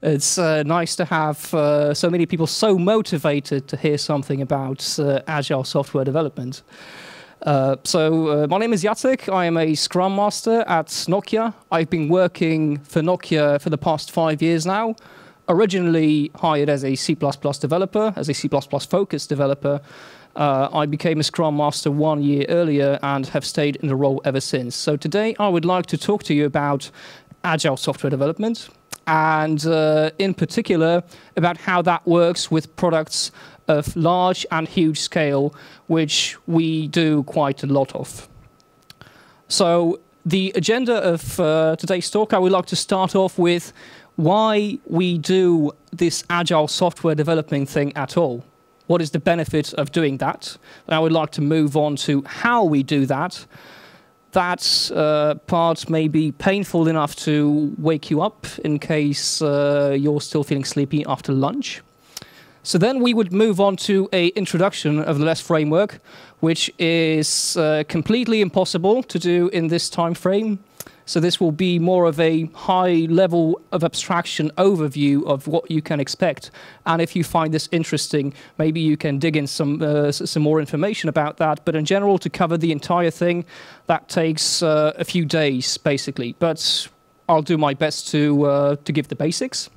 It's nice to have so many people so motivated to hear something about Agile software development. My name is Jacek. I am a Scrum Master at Nokia. I've been working for Nokia for the past 5 years now. Originally hired as a C++ developer, as a C++ focused developer. I became a Scrum Master 1 year earlier and have stayed in the role ever since. So today I would like to talk to you about Agile software development, and in particular about how that works with products of large and huge scale, which we do quite a lot of. So the agenda of today's talk, I would like to start off with why we do this Agile software developing thing at all. What is the benefit of doing that? And I would like to move on to how we do that. That part may be painful enough to wake you up in case you're still feeling sleepy after lunch. So then we would move on to an introduction of the LeSS framework, which is completely impossible to do in this time frame. So this will be more of a high level of abstraction overview of what you can expect. And if you find this interesting, maybe you can dig in some more information about that. But in general, to cover the entire thing, that takes a few days, basically. But I'll do my best to give the basics.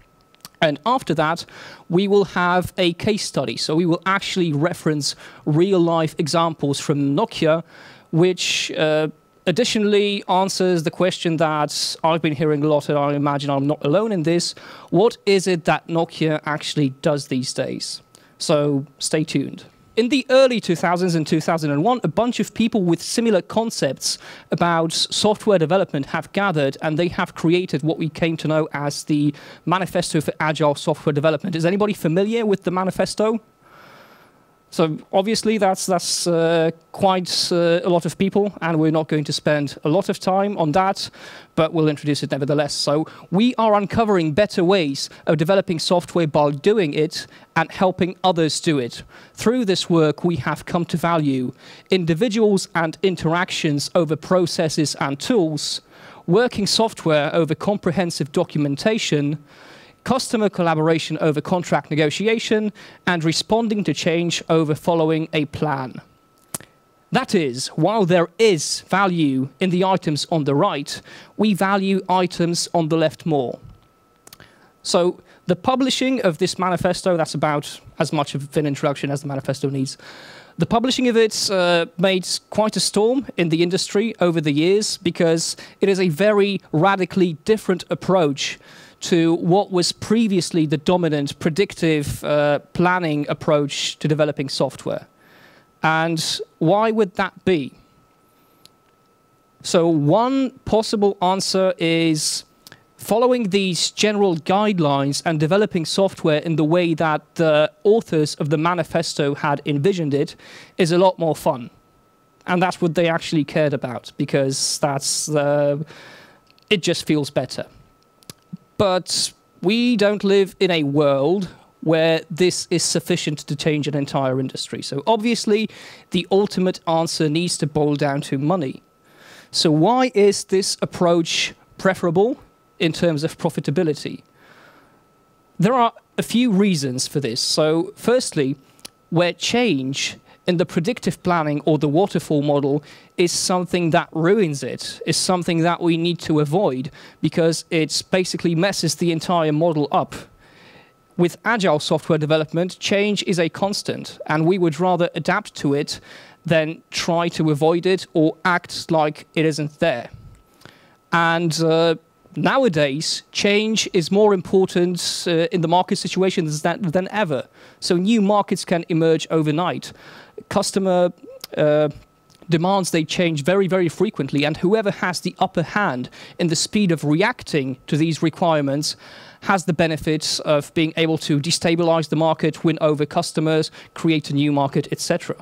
And after that, we will have a case study. So we will actually reference real-life examples from Nokia, which additionally answers the question that I've been hearing a lot, and I imagine I'm not alone in this. What is it that Nokia actually does these days? So stay tuned. In the early 2000s and 2001, a bunch of people with similar concepts about software development have gathered, and they have created what we came to know as the Manifesto for Agile Software Development. Is anybody familiar with the Manifesto? So obviously that's quite a lot of people, and we're not going to spend a lot of time on that, but we'll introduce it nevertheless. So we are uncovering better ways of developing software by doing it and helping others do it. Through this work, we have come to value individuals and interactions over processes and tools, working software over comprehensive documentation, customer collaboration over contract negotiation, and responding to change over following a plan. That is, while there is value in the items on the right, we value items on the left more. So the publishing of this manifesto, that's about as much of an introduction as the manifesto needs. The publishing of it made quite a storm in the industry over the years because it is a very radically different approach to what was previously the dominant predictive planning approach to developing software. And why would that be? So one possible answer is following these general guidelines and developing software in the way that the authors of the manifesto had envisioned it is a lot more fun. And that's what they actually cared about, because it just feels better. But we don't live in a world where this is sufficient to change an entire industry. So obviously, the ultimate answer needs to boil down to money. So why is this approach preferable in terms of profitability? There are a few reasons for this. So firstly, where change in the predictive planning or the waterfall model is something that ruins it, is something that we need to avoid because it basically messes the entire model up. With Agile software development, change is a constant, and we would rather adapt to it than try to avoid it or act like it isn't there. And nowadays, change is more important in the market situations than ever. So new markets can emerge overnight. Customer demands, they change very, very frequently, and whoever has the upper hand in the speed of reacting to these requirements has the benefits of being able to destabilize the market, win over customers, create a new market, etc.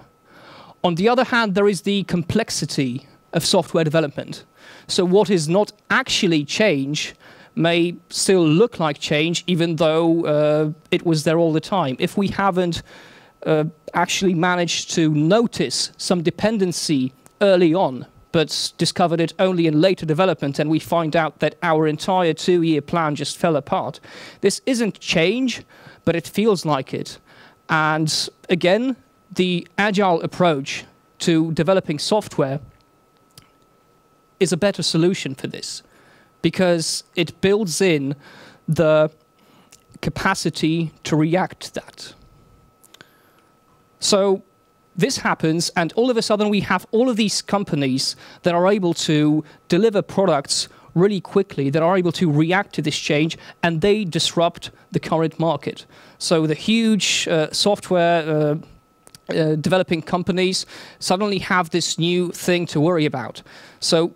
On the other hand, there is the complexity of software development. So what is not actually change may still look like change, even though it was there all the time. If we haven't actually managed to notice some dependency early on, but discovered it only in later development, and we find out that our entire 2-year plan just fell apart. This isn't change, but it feels like it. And again, the Agile approach to developing software is a better solution for this, because it builds in the capacity to react to that. So this happens, and all of a sudden we have all of these companies that are able to deliver products really quickly, that are able to react to this change, and they disrupt the current market. So the huge software developing companies suddenly have this new thing to worry about. So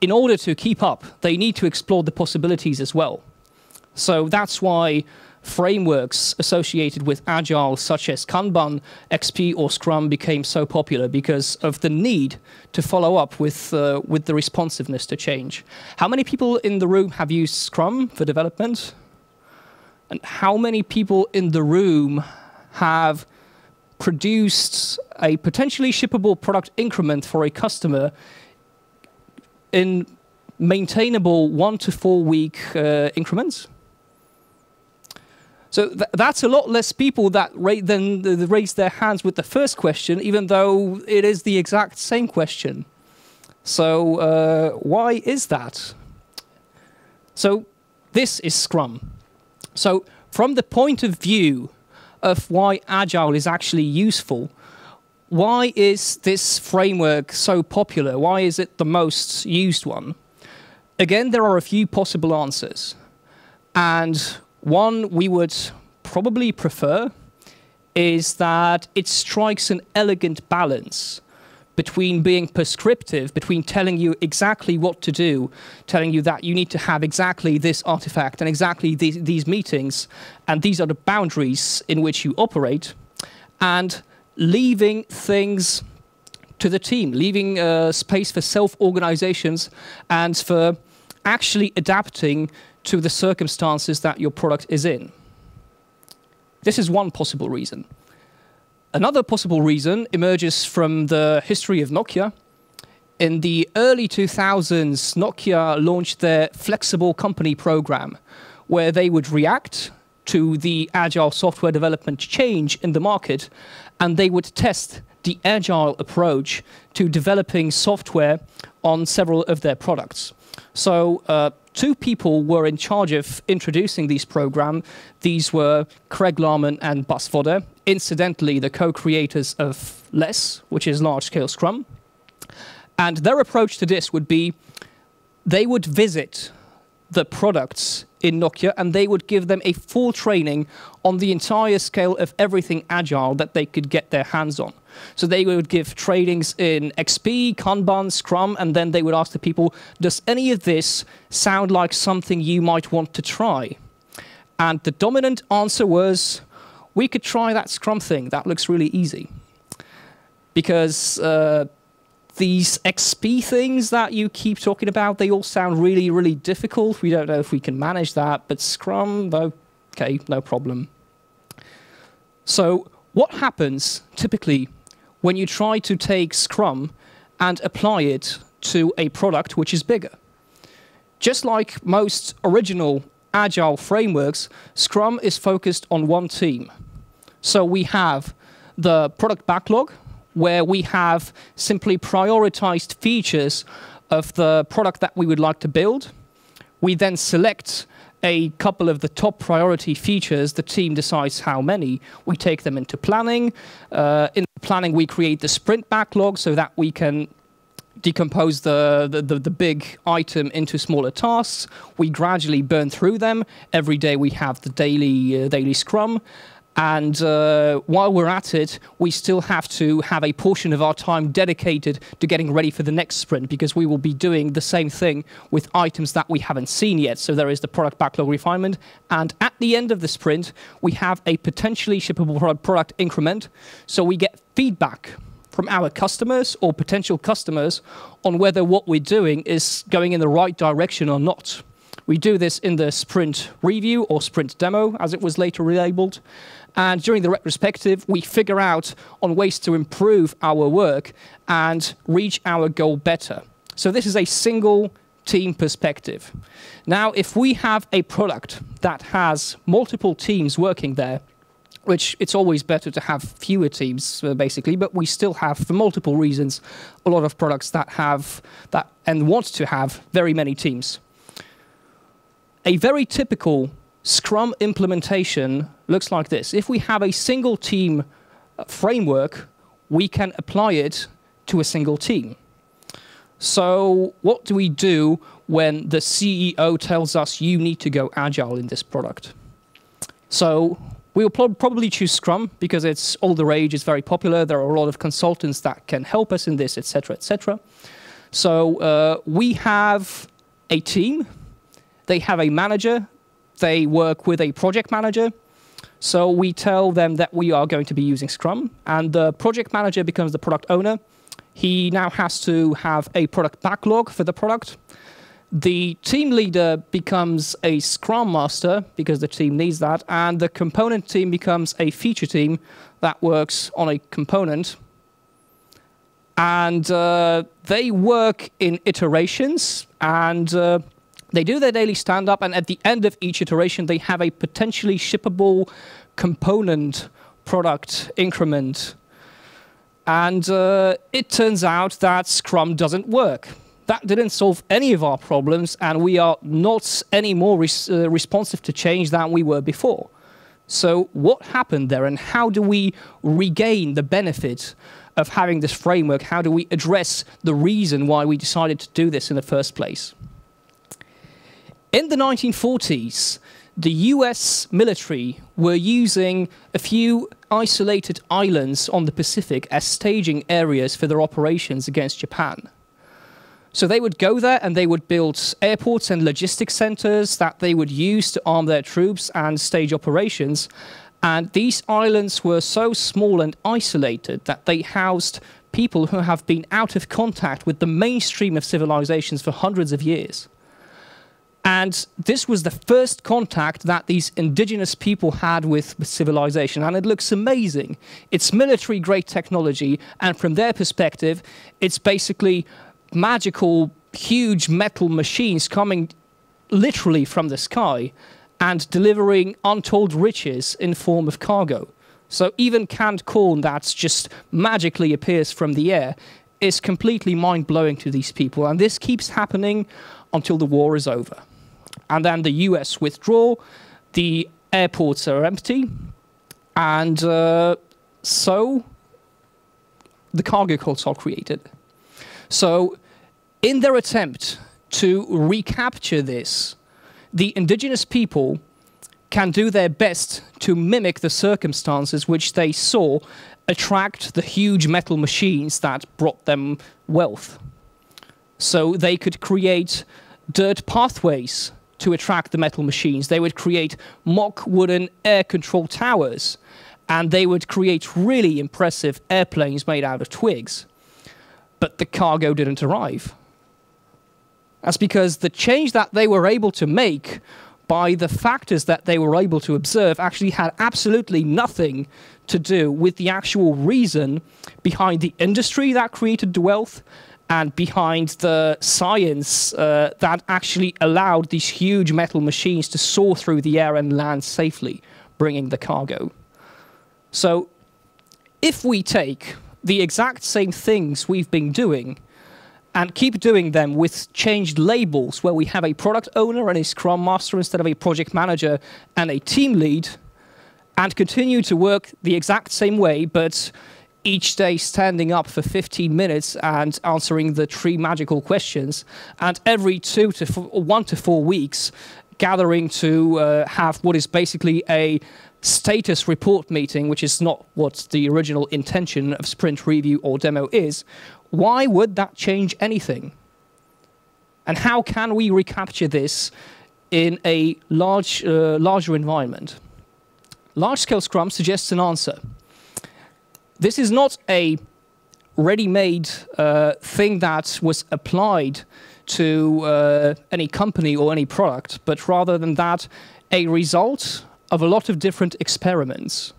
in order to keep up, they need to explore the possibilities as well. So that's why frameworks associated with Agile, such as Kanban, XP, or Scrum, became so popular, because of the need to follow up with the responsiveness to change. How many people in the room have used Scrum for development? And how many people in the room have produced a potentially shippable product increment for a customer in maintainable 1 to 4 week increments? So that's a lot less people that raise their hands with the first question, even though it is the exact same question. So why is that? So this is Scrum. So from the point of view of why Agile is actually useful, why is this framework so popular? Why is it the most used one? Again, there are a few possible answers. And one we would probably prefer is that it strikes an elegant balance between being prescriptive, between telling you exactly what to do, telling you that you need to have exactly this artifact and exactly these meetings, and these are the boundaries in which you operate, and leaving things to the team, leaving space for self-organizations and for actually adapting to the circumstances that your product is in. This is one possible reason. Another possible reason emerges from the history of Nokia. In the early 2000s, Nokia launched their flexible company program, where they would react to the agile software development change in the market, and they would test the agile approach to developing software on several of their products. So two people were in charge of introducing these programs. These were Craig Larman and Bas Vodder, incidentally the co-creators of LeSS, which is large-scale Scrum. And their approach to this would be, they would visit the products in Nokia and they would give them a full training on the entire scale of everything Agile that they could get their hands on. So they would give trainings in XP, Kanban, Scrum, and then they would ask the people, does any of this sound like something you might want to try? And the dominant answer was, we could try that Scrum thing. That looks really easy. Because these XP things that you keep talking about, they all sound really, really difficult. We don't know if we can manage that, but Scrum, okay, no problem. So what happens typically when you try to take Scrum and apply it to a product which is bigger? Just like most original Agile frameworks, Scrum is focused on one team. So we have the product backlog, where we have simply prioritized features of the product that we would like to build. We then select a couple of the top priority features. The team decides how many. We take them into planning. In planning, we create the sprint backlog so that we can decompose the big item into smaller tasks. We gradually burn through them. Every day we have the daily Scrum. And while we're at it, we still have to have a portion of our time dedicated to getting ready for the next sprint, because we will be doing the same thing with items that we haven't seen yet. So there is the product backlog refinement. And at the end of the sprint, we have a potentially shippable product increment. So we get feedback from our customers or potential customers on whether what we're doing is going in the right direction or not. We do this in the sprint review or sprint demo, as it was later relabeled. And during the retrospective, we figure out on ways to improve our work and reach our goal better. So this is a single team perspective. Now, if we have a product that has multiple teams working there, which it's always better to have fewer teams, basically, but we still have, for multiple reasons, a lot of products that have that and want to have very many teams. A very typical Scrum implementation looks like this. If we have a single team framework, we can apply it to a single team. So what do we do when the CEO tells us you need to go agile in this product? So we'll probably choose Scrum because it's all the rage, it's very popular, there are a lot of consultants that can help us in this, etc., etc. So we have a team, they have a manager, they work with a project manager. So we tell them that we are going to be using Scrum, and the project manager becomes the product owner. He now has to have a product backlog for the product. The team leader becomes a Scrum Master because the team needs that, and the component team becomes a feature team that works on a component. And they work in iterations, and they do their daily stand-up, and at the end of each iteration, they have a potentially shippable component product increment. And it turns out that Scrum doesn't work. That didn't solve any of our problems, and we are not any more responsive to change than we were before. So what happened there, and how do we regain the benefit of having this framework? How do we address the reason why we decided to do this in the first place? In the 1940s, the US military were using a few isolated islands on the Pacific as staging areas for their operations against Japan. So they would go there and they would build airports and logistics centers that they would use to arm their troops and stage operations. And these islands were so small and isolated that they housed people who have been out of contact with the mainstream of civilizations for hundreds of years. And this was the first contact that these indigenous people had with civilization. And it looks amazing. It's military-grade technology. And from their perspective, it's basically magical, huge metal machines coming literally from the sky and delivering untold riches in form of cargo. So even canned corn that just magically appears from the air is completely mind-blowing to these people. And this keeps happening until the war is over. And then the US withdraw, the airports are empty, and so the cargo cults are created. So in their attempt to recapture this, the indigenous people can do their best to mimic the circumstances which they saw attract the huge metal machines that brought them wealth. So they could create dirt pathways to attract the metal machines. They would create mock wooden air control towers, and they would create really impressive airplanes made out of twigs. But the cargo didn't arrive. That's because the change that they were able to make by the factors that they were able to observe actually had absolutely nothing to do with the actual reason behind the industry that created the wealth and behind the science that actually allowed these huge metal machines to soar through the air and land safely, bringing the cargo. So if we take the exact same things we've been doing and keep doing them with changed labels, where we have a product owner and a Scrum Master instead of a project manager and a team lead, and continue to work the exact same way, but each day standing up for 15 minutes and answering the 3 magical questions, and every 1 to 4 weeks gathering to have what is basically a status report meeting, which is not what the original intention of sprint review or demo is. Why would that change anything? And how can we recapture this in a larger environment? Large-scale Scrum suggests an answer. This is not a ready-made thing that was applied to any company or any product, but rather than that, a result of a lot of different experiments.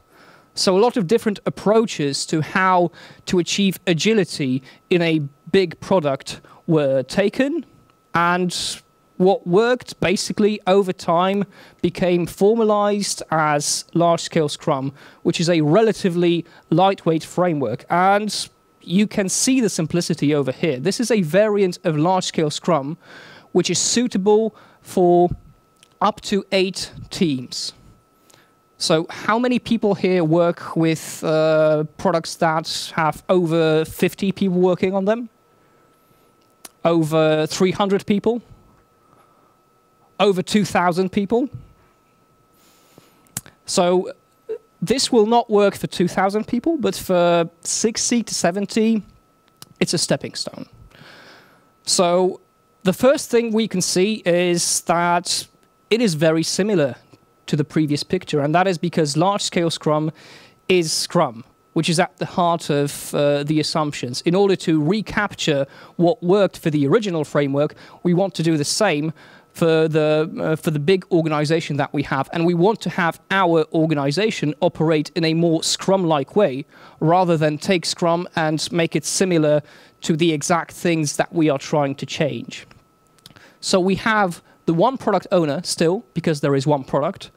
So a lot of different approaches to how to achieve agility in a big product were taken, and what worked basically over time became formalized as large-scale Scrum, which is a relatively lightweight framework. And you can see the simplicity over here. This is a variant of large-scale Scrum, which is suitable for up to 8 teams. So how many people here work with products that have over 50 people working on them? Over 300 people? Over 2,000 people? So this will not work for 2,000 people, but for 60 to 70, it's a stepping stone. So the first thing we can see is that it is very similar to the previous picture, and that is because large-scale Scrum is Scrum, which is at the heart of the assumptions. In order to recapture what worked for the original framework, we want to do the same for the big organization that we have, and we want to have our organization operate in a more Scrum-like way, rather than take Scrum and make it similar to the exact things that we are trying to change. So we have the one product owner still, because there is one product,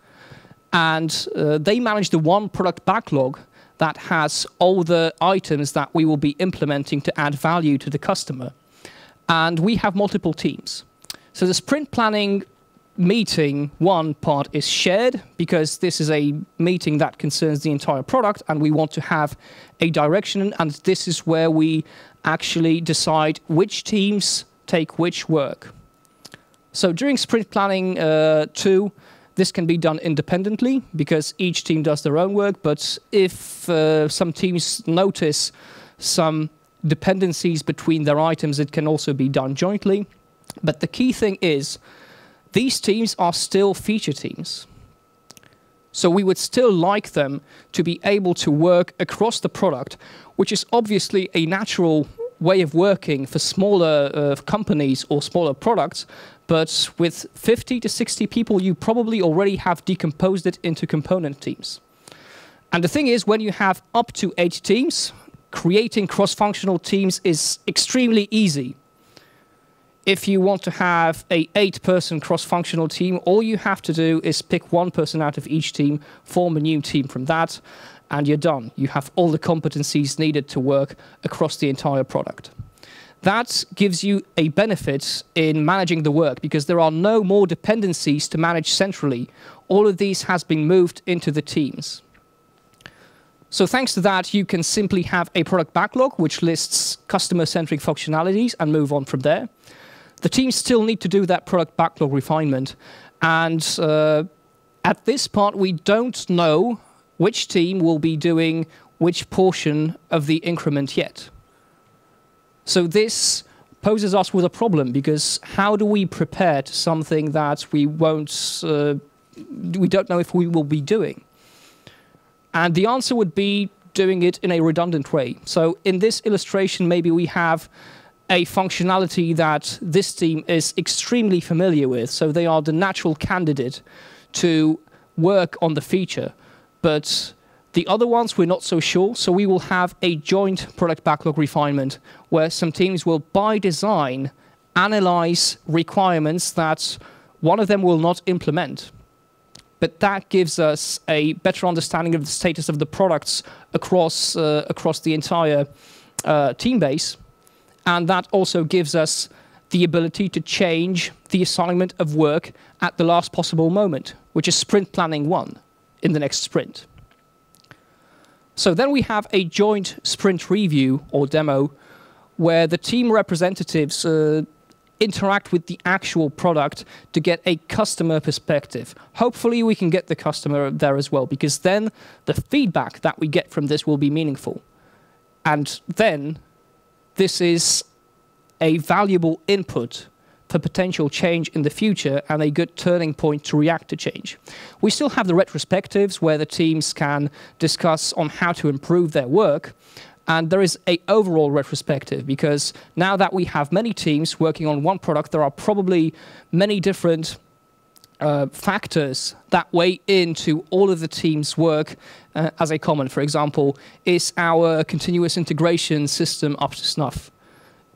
and they manage the one product backlog that has all the items that we will be implementing to add value to the customer. And we have multiple teams. So the sprint planning meeting, one part is shared, because this is a meeting that concerns the entire product, and we want to have a direction, and this is where we actually decide which teams take which work. So during sprint planning 2, this can be done independently, because each team does their own work, but if some teams notice some dependencies between their items, it can also be done jointly. But the key thing is, these teams are still feature teams. So we would still like them to be able to work across the product, which is obviously a natural way of working for smaller companies or smaller products. But with 50 to 60 people, you probably already have decomposed it into component teams. And the thing is, when you have up to 8 teams, creating cross-functional teams is extremely easy. If you want to have a 8-person cross-functional team, all you have to do is pick one person out of each team, form a new team from that, and you're done. You have all the competencies needed to work across the entire product. That gives you a benefit in managing the work, because there are no more dependencies to manage centrally. All of these has been moved into the teams. So thanks to that, you can simply have a product backlog which lists customer-centric functionalities and move on from there. The teams still need to do that product backlog refinement. And at this part, we don't know which team will be doing which portion of the increment yet. So this poses us with a problem, because how do we prepare to something that we don't know if we will be doing? And the answer would be doing it in a redundant way. So in this illustration, maybe we have a functionality that this team is extremely familiar with, so they are the natural candidate to work on the feature. But the other ones, we're not so sure, so we will have a joint product backlog refinement where some teams will, by design, analyze requirements that one of them will not implement. But that gives us a better understanding of the status of the products across the entire team base. And that also gives us the ability to change the assignment of work at the last possible moment, which is sprint planning 1 in the next sprint. So then we have a joint sprint review or demo where the team representatives interact with the actual product to get a customer perspective. Hopefully we can get the customer there as well, because then the feedback that we get from this will be meaningful. And then this is a valuable input for potential change in the future and a good turning point to react to change. We still have the retrospectives where the teams can discuss on how to improve their work. And there is an overall retrospective, because now that we have many teams working on one product, there are probably many different factors that weigh into all of the team's work as a common. For example, is our continuous integration system up to snuff?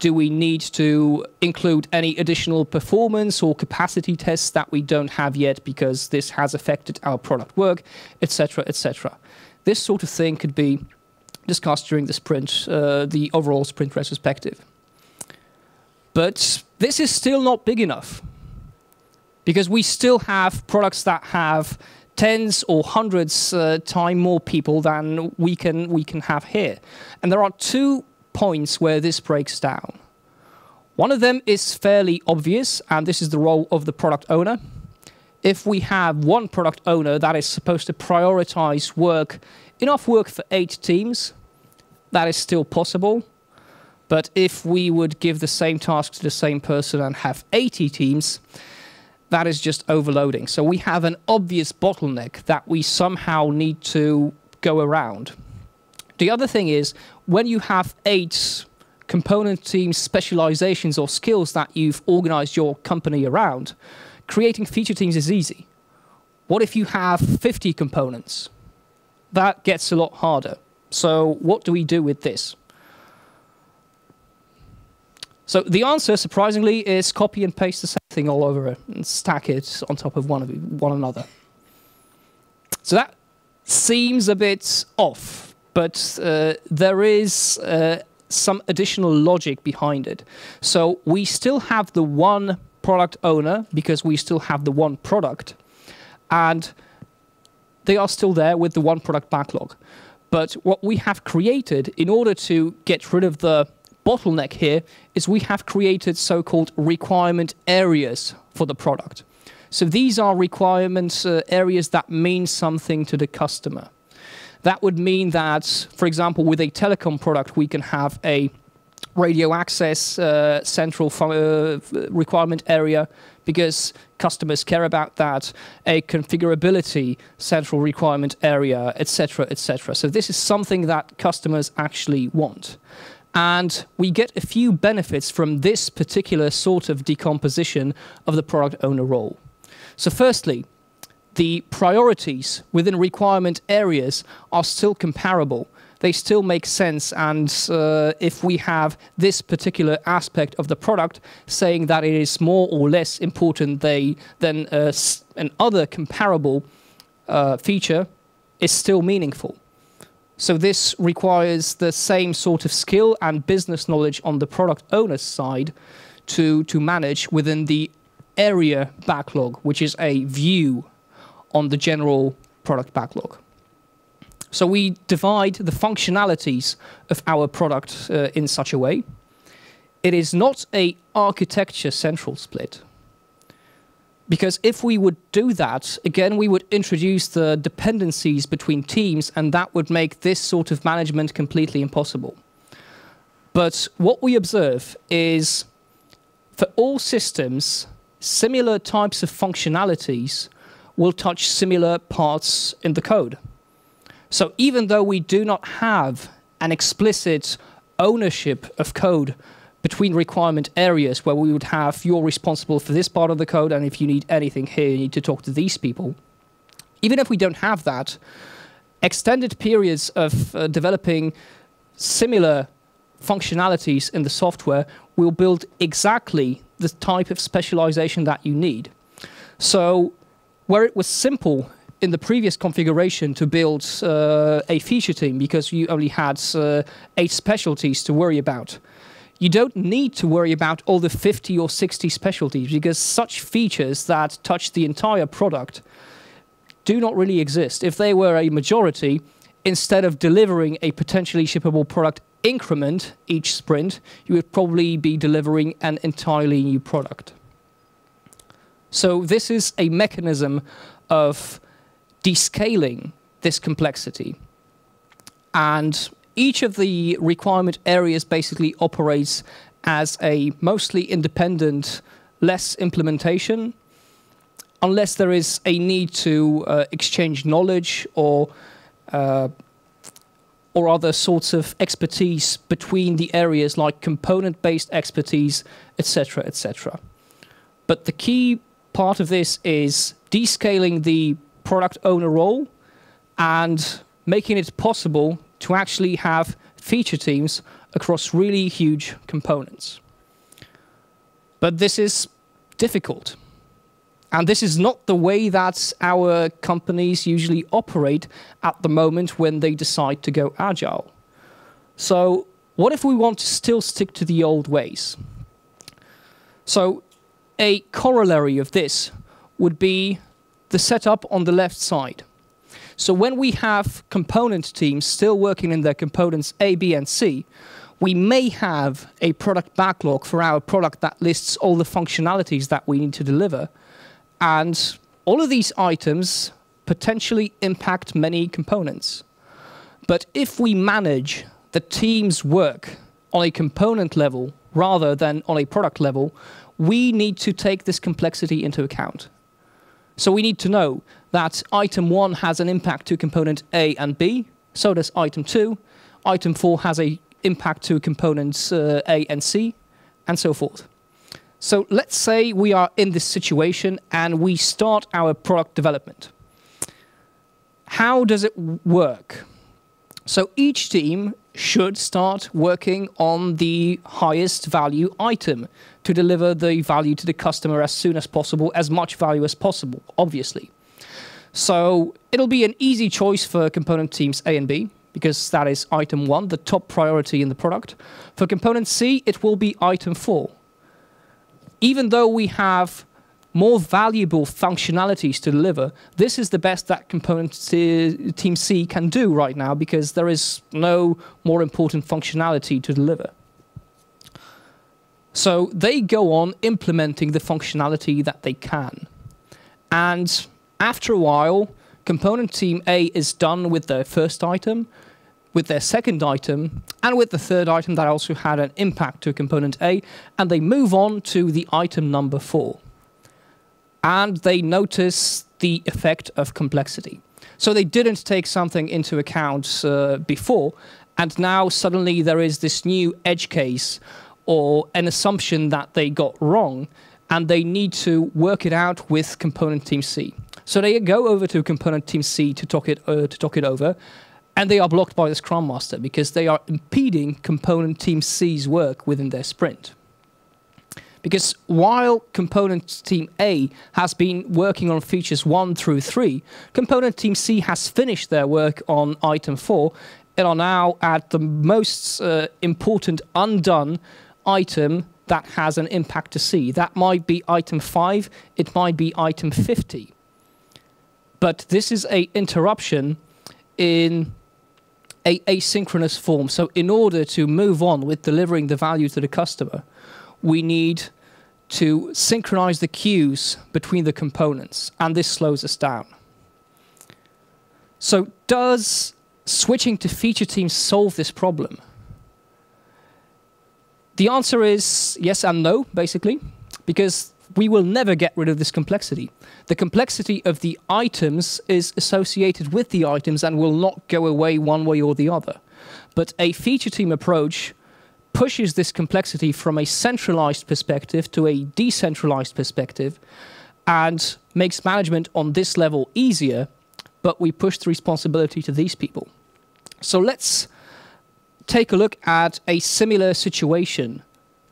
Do we need to include any additional performance or capacity tests that we don't have yet because this has affected our product work, etc., etc.? This sort of thing could be discussed during the sprint, the overall sprint retrospective. But this is still not big enough, because we still have products that have tens or hundreds times more people than we can have here. And there are 2 points where this breaks down. One of them is fairly obvious, and this is the role of the product owner. If we have one product owner that is supposed to prioritize enough work for 8 teams, that is still possible. But if we would give the same task to the same person and have 80 teams, that is just overloading. So we have an obvious bottleneck that we somehow need to go around. The other thing is, when you have 8 component team specializations or skills that you've organized your company around, creating feature teams is easy. What if you have 50 components? That gets a lot harder. So what do we do with this? So the answer, surprisingly, is copy and paste the same thing all over and stack it on top of one another. So that seems a bit off, but there is some additional logic behind it. So we still have the one product owner because we still have the one product, and they are still there with the one product backlog. But what we have created in order to get rid of the bottleneck here is we have created so-called requirement areas for the product. So these are requirement areas that mean something to the customer. That would mean that, for example, with a telecom product, we can have a radio access central requirement area because customers care about that, a configurability central requirement area, etc., etc. So this is something that customers actually want. And we get a few benefits from this particular sort of decomposition of the product owner role. So firstly, the priorities within requirement areas are still comparable. They still make sense, and if we have this particular aspect of the product saying that it is more or less important than another comparable feature, is still meaningful. So this requires the same sort of skill and business knowledge on the product owner's side to manage within the area backlog, which is a view on the general product backlog. So we divide the functionalities of our product in such a way. It is not an architecture central split. Because if we would do that, again, we would introduce the dependencies between teams, and that would make this sort of management completely impossible. But what we observe is, for all systems, similar types of functionalities will touch similar parts in the code. So even though we do not have an explicit ownership of code between requirement areas where we would have you're responsible for this part of the code, and if you need anything here, you need to talk to these people. Even if we don't have that, extended periods of developing similar functionalities in the software will build exactly the type of specialization that you need. So where it was simple in the previous configuration to build a feature team because you only had 8 specialties to worry about, you don't need to worry about all the 50 or 60 specialties, because such features that touch the entire product do not really exist. If they were a majority, instead of delivering a potentially shippable product increment each sprint, you would probably be delivering an entirely new product. So this is a mechanism of descaling this complexity. And each of the requirement areas basically operates as a mostly independent LeSS implementation, unless there is a need to exchange knowledge or or other sorts of expertise between the areas like component-based expertise, etc., etc. But the key part of this is descaling the product owner role and making it possible to actually have feature teams across really huge components. But this is difficult. And this is not the way that our companies usually operate at the moment when they decide to go agile. So what if we want to still stick to the old ways? So a corollary of this would be the setup on the left side. So when we have component teams still working in their components A, B, and C, we may have a product backlog for our product that lists all the functionalities that we need to deliver. And all of these items potentially impact many components. But if we manage the team's work on a component level rather than on a product level, we need to take this complexity into account. So we need to know that item 1 has an impact to component A and B, so does item 2. Item 4 has an impact to components A and C, and so forth. So let's say we are in this situation and we start our product development. How does it work? So each team should start working on the highest value item to deliver the value to the customer as soon as possible, as much value as possible, obviously. So it'll be an easy choice for component teams A and B, because that is item 1, the top priority in the product. For component C, it will be item 4. Even though we have more valuable functionalities to deliver, this is the best that component team C can do right now because there is no more important functionality to deliver. So they go on implementing the functionality that they can. And after a while, component team A is done with their first item, with their second item, and with the third item that also had an impact to component A, and they move on to the item number 4. And they notice the effect of complexity. So they didn't take something into account before, and now suddenly there is this new edge case or an assumption that they got wrong, and they need to work it out with component team C. So they go over to component team C to talk it over, and they are blocked by the Scrum Master because they are impeding component team C's work within their sprint. Because while component team A has been working on features 1 through 3, component team C has finished their work on item 4 and are now at the most important undone item that has an impact to C. That might be item 5, it might be item 50. But this is an interruption in an asynchronous form. So in order to move on with delivering the value to the customer, we need to synchronize the queues between the components, and this slows us down. So does switching to feature teams solve this problem? The answer is yes and no, basically, because we will never get rid of this complexity. The complexity of the items is associated with the items and will not go away one way or the other. But a feature team approach pushes this complexity from a centralized perspective to a decentralized perspective and makes management on this level easier, but we push the responsibility to these people. So let's take a look at a similar situation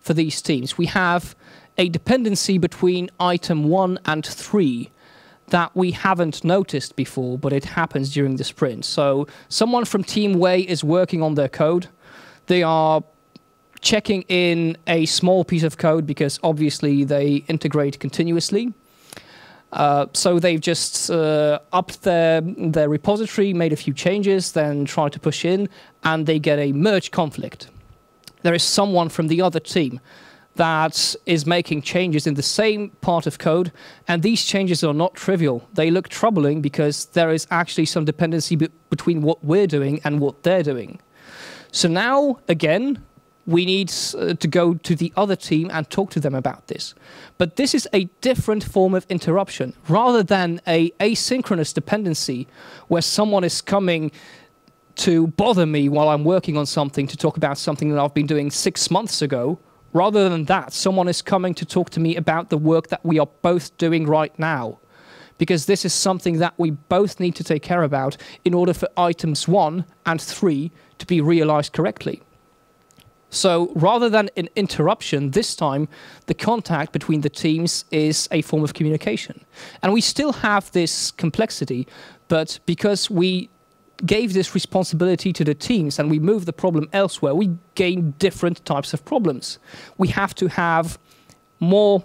for these teams. We have a dependency between item 1 and 3 that we haven't noticed before, but it happens during the sprint. So someone from Team Way is working on their code. They are checking in a small piece of code because obviously they integrate continuously. So they've just upped their repository, made a few changes, then tried to push in, and they get a merge conflict. There is someone from the other team that is making changes in the same part of code, and these changes are not trivial. They look troubling because there is actually some dependency between what we're doing and what they're doing. So now, again, we need to go to the other team and talk to them about this. But this is a different form of interruption. Rather than an asynchronous dependency where someone is coming to bother me while I'm working on something, to talk about something that I've been doing 6 months ago. Rather than that, someone is coming to talk to me about the work that we are both doing right now. Because this is something that we both need to take care about in order for items 1 and 3 to be realized correctly. So rather than an interruption, this time the contact between the teams is a form of communication. And we still have this complexity, but because we gave this responsibility to the teams and we moved the problem elsewhere, we gain different types of problems. We have to have more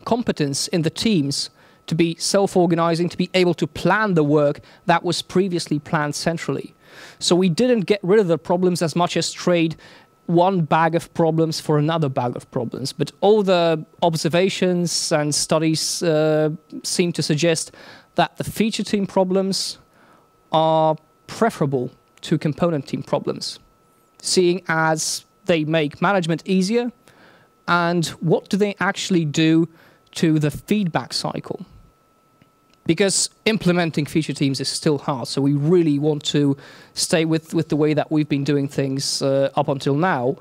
competence in the teams to be self-organizing, to be able to plan the work that was previously planned centrally. So we didn't get rid of the problems as much as trade one bag of problems for another bag of problems. But all the observations and studies seem to suggest that the feature team problems are preferable to component team problems, seeing as they make management easier, and what do they actually do to the feedback cycle? Because implementing feature teams is still hard, so we really want to stay with the way that we've been doing things up until now.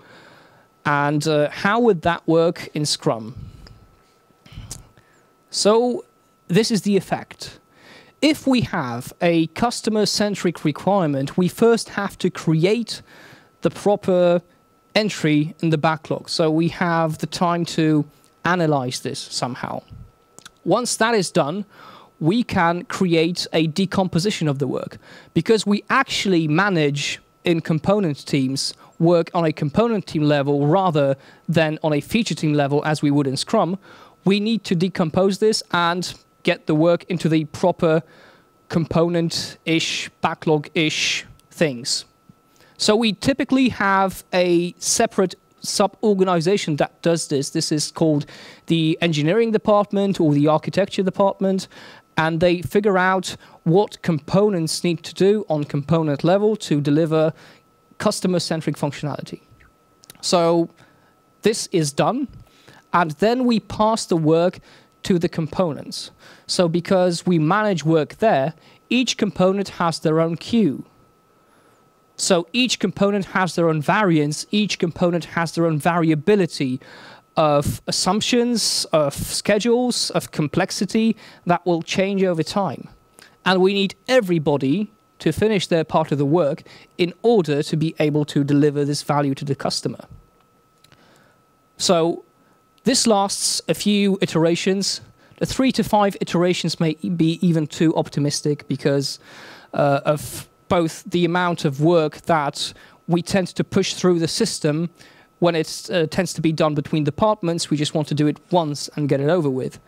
And how would that work in Scrum? So this is the effect. If we have a customer-centric requirement, we first have to create the proper entry in the backlog. So we have the time to analyze this somehow. Once that is done, we can create a decomposition of the work. Because we actually manage in component teams work on a component team level rather than on a feature team level as we would in Scrum, we need to decompose this and get the work into the proper component-ish, backlog-ish things. So we typically have a separate sub-organization that does this. This is called the engineering department or the architecture department, and they figure out what components need to do on component level to deliver customer-centric functionality. So this is done, and then we pass the work to the components. So because we manage work there, each component has their own queue. So each component has their own variance, each component has their own variability of assumptions, of schedules, of complexity that will change over time. And we need everybody to finish their part of the work in order to be able to deliver this value to the customer. So this lasts a few iterations. The 3 to 5 iterations may be even too optimistic because of both the amount of work that we tend to push through the system. When it tends to be done between departments, we just want to do it once and get it over with.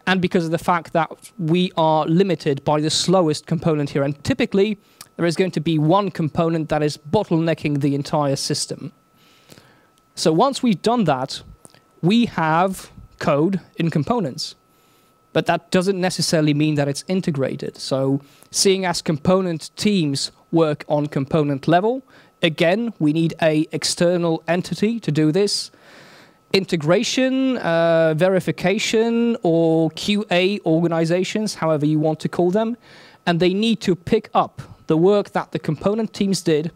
And because of the fact that we are limited by the slowest component here, and typically there is going to be one component that is bottlenecking the entire system. So once we've done that, we have code in components. But that doesn't necessarily mean that it's integrated. So seeing as component teams work on component level, again, we need an external entity to do this. Integration, verification, or QA organizations, however you want to call them, and they need to pick up the work that the component teams did.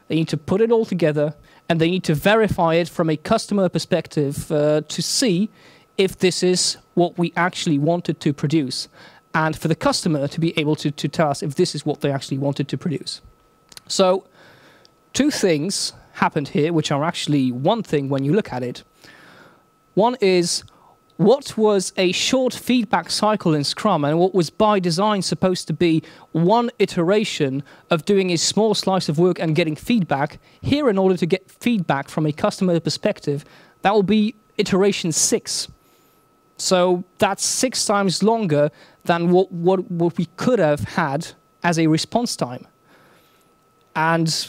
They need to put it all together, and they need to verify it from a customer perspective to see if this is what we actually wanted to produce, and for the customer to be able to tell us if this is what they actually wanted to produce. So 2 things happened here, which are actually one thing when you look at it. One is, what was a short feedback cycle in Scrum and what was by design supposed to be one iteration of doing a small slice of work and getting feedback, here in order to get feedback from a customer perspective, that will be iteration 6. So that's 6 times longer than what we could have had as a response time. And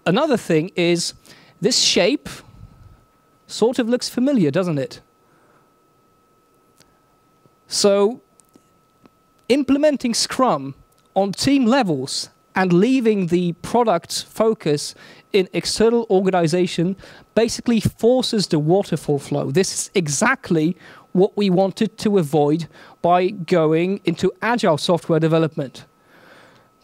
another thing is, this shape sort of looks familiar, doesn't it? So implementing Scrum on team levels and leaving the product focus in external organization basically forces the waterfall flow. This is exactly what we wanted to avoid by going into agile software development.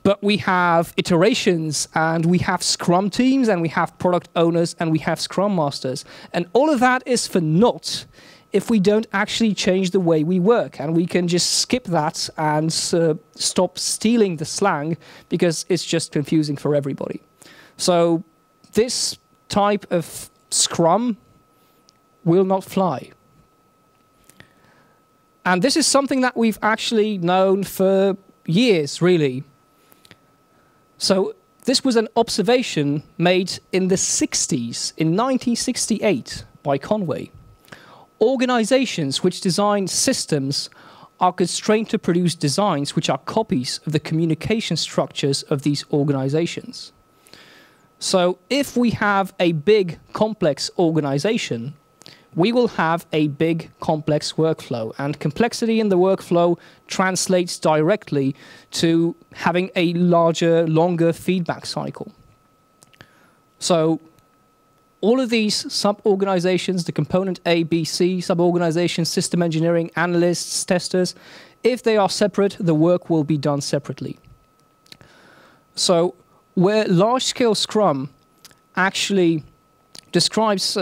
But we have iterations, and we have Scrum teams, and we have product owners, and we have Scrum masters. And all of that is for naught if we don't actually change the way we work. And we can just skip that and stop stealing the slang, because it's just confusing for everybody. So this type of Scrum will not fly. And this is something that we've actually known for years, really. So this was an observation made in the 60s, in 1968, by Conway. Organizations which design systems are constrained to produce designs which are copies of the communication structures of these organizations. So if we have a big, complex organization, we will have a big, complex workflow. And complexity in the workflow translates directly to having a larger, longer feedback cycle. So all of these sub-organizations, the component A, B, C, sub-organizations, system engineering, analysts, testers, if they are separate, the work will be done separately. So where large-scale Scrum actually describes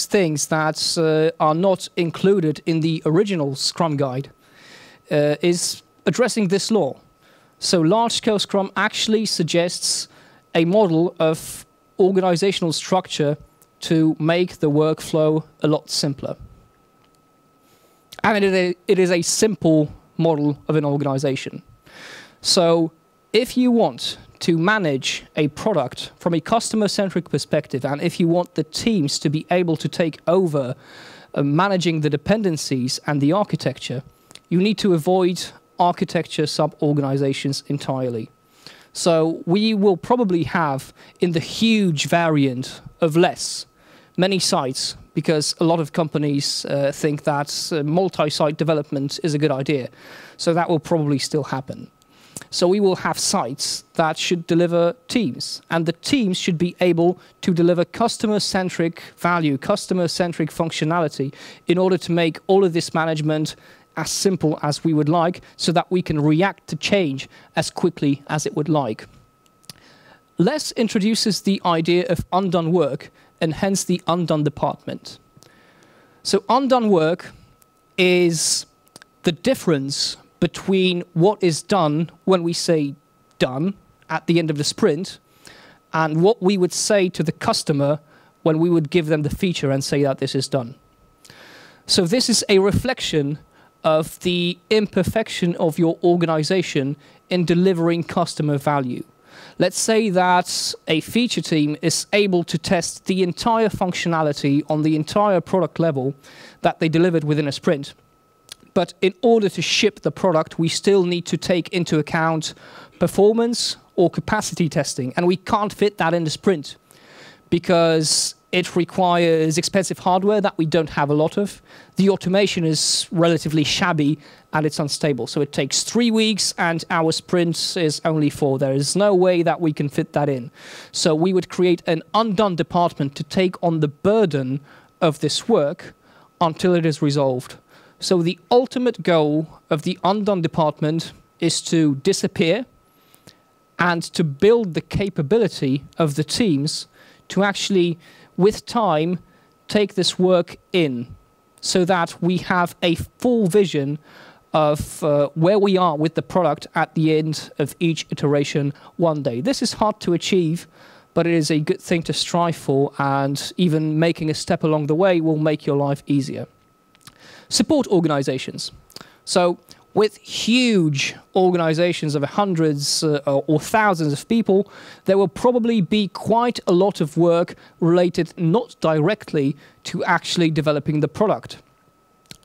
things that are not included in the original Scrum guide, is addressing this law. So large-scale Scrum actually suggests a model of organizational structure to make the workflow a lot simpler. And it is a simple model of an organization. So if you want to manage a product from a customer-centric perspective, and if you want the teams to be able to take over managing the dependencies and the architecture, you need to avoid architecture sub-organizations entirely. So we will probably have, in the huge variant of LeSS, many sites, because a lot of companies think that multi-site development is a good idea. So that will probably still happen. So we will have sites that should deliver teams, and the teams should be able to deliver customer-centric value, customer-centric functionality in order to make all of this management as simple as we would like, so that we can react to change as quickly as it would like. LeSS introduces the idea of undone work, and hence the Undone Department. So undone work is the difference between what is done when we say done at the end of the sprint, and what we would say to the customer when we would give them the feature and say that this is done. So this is a reflection of the imperfection of your organization in delivering customer value. Let's say that a feature team is able to test the entire functionality on the entire product level that they delivered within a sprint. But in order to ship the product, we still need to take into account performance or capacity testing. And we can't fit that in the sprint because it requires expensive hardware that we don't have a lot of. The automation is relatively shabby and it's unstable. So it takes 3 weeks and our sprint is only 4. There is no way that we can fit that in. So we would create an undone department to take on the burden of this work until it is resolved. So the ultimate goal of the undone department is to disappear and to build the capability of the teams to actually, with time, take this work in so that we have a full vision of where we are with the product at the end of each iteration one day. This is hard to achieve, but it is a good thing to strive for, and even making a step along the way will make your life easier. Support organizations. So with huge organizations of hundreds or thousands of people, there will probably be quite a lot of work related not directly to actually developing the product.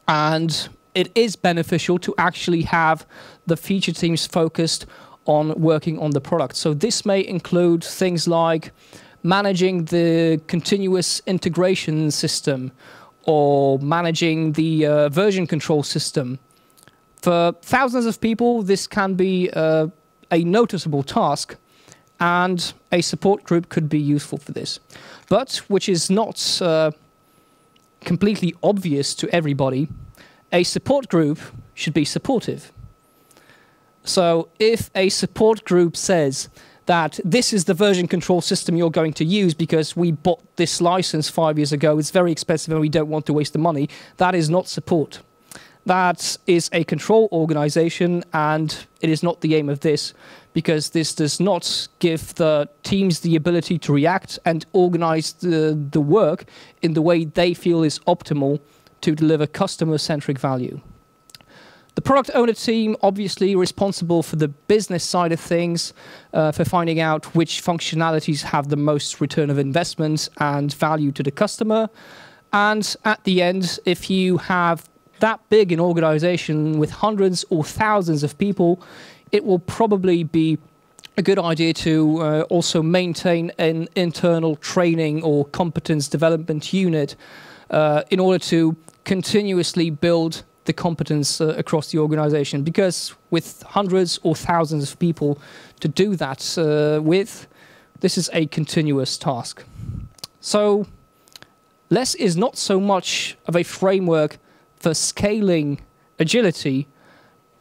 And it is beneficial to actually have the feature teams focused on working on the product. So this may include things like managing the continuous integration system or managing the version control system. For thousands of people, this can be a noticeable task, and a support group could be useful for this. But, which is not completely obvious to everybody, a support group should be supportive. So if a support group says that this is the version control system you're going to use because we bought this license 5 years ago, it's very expensive and we don't want to waste the money, that is not support. That is a control organization, and it is not the aim of this, because this does not give the teams the ability to react and organize the work in the way they feel is optimal to deliver customer-centric value. The product owner team, obviously responsible for the business side of things, for finding out which functionalities have the most return of investment and value to the customer. And at the end, if you have that big an organization with hundreds or thousands of people, it will probably be a good idea to also maintain an internal training or competence development unit in order to continuously build the competence across the organization. Because with hundreds or thousands of people to do that this is a continuous task. So LeSS is not so much of a framework for scaling agility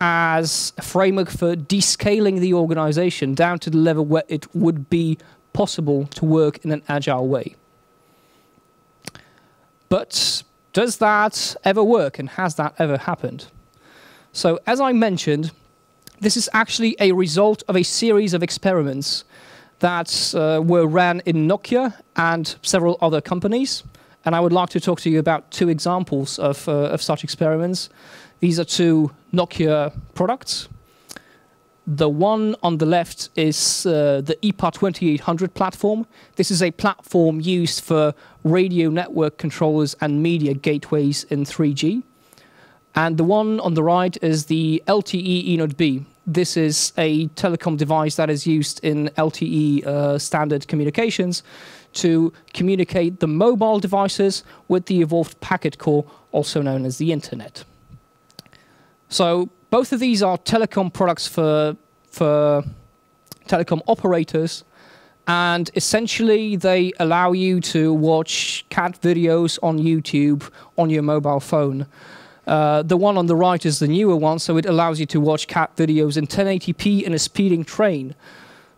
as a framework for descaling the organization down to the level where it would be possible to work in an agile way. But does that ever work, and has that ever happened? So as I mentioned, this is actually a result of a series of experiments that were ran in Nokia and several other companies. And I would like to talk to you about two examples of such experiments. These are two Nokia products. The one on the left is the IPA 2800 platform. This is a platform used for radio network controllers and media gateways in 3G. And the one on the right is the LTE eNodeB. This is a telecom device that is used in LTE standard communications to communicate the mobile devices with the evolved packet core, also known as the internet. So both of these are telecom products for telecom operators, and essentially they allow you to watch cat videos on YouTube on your mobile phone. The one on the right is the newer one, so it allows you to watch cat videos in 1080p in a speeding train.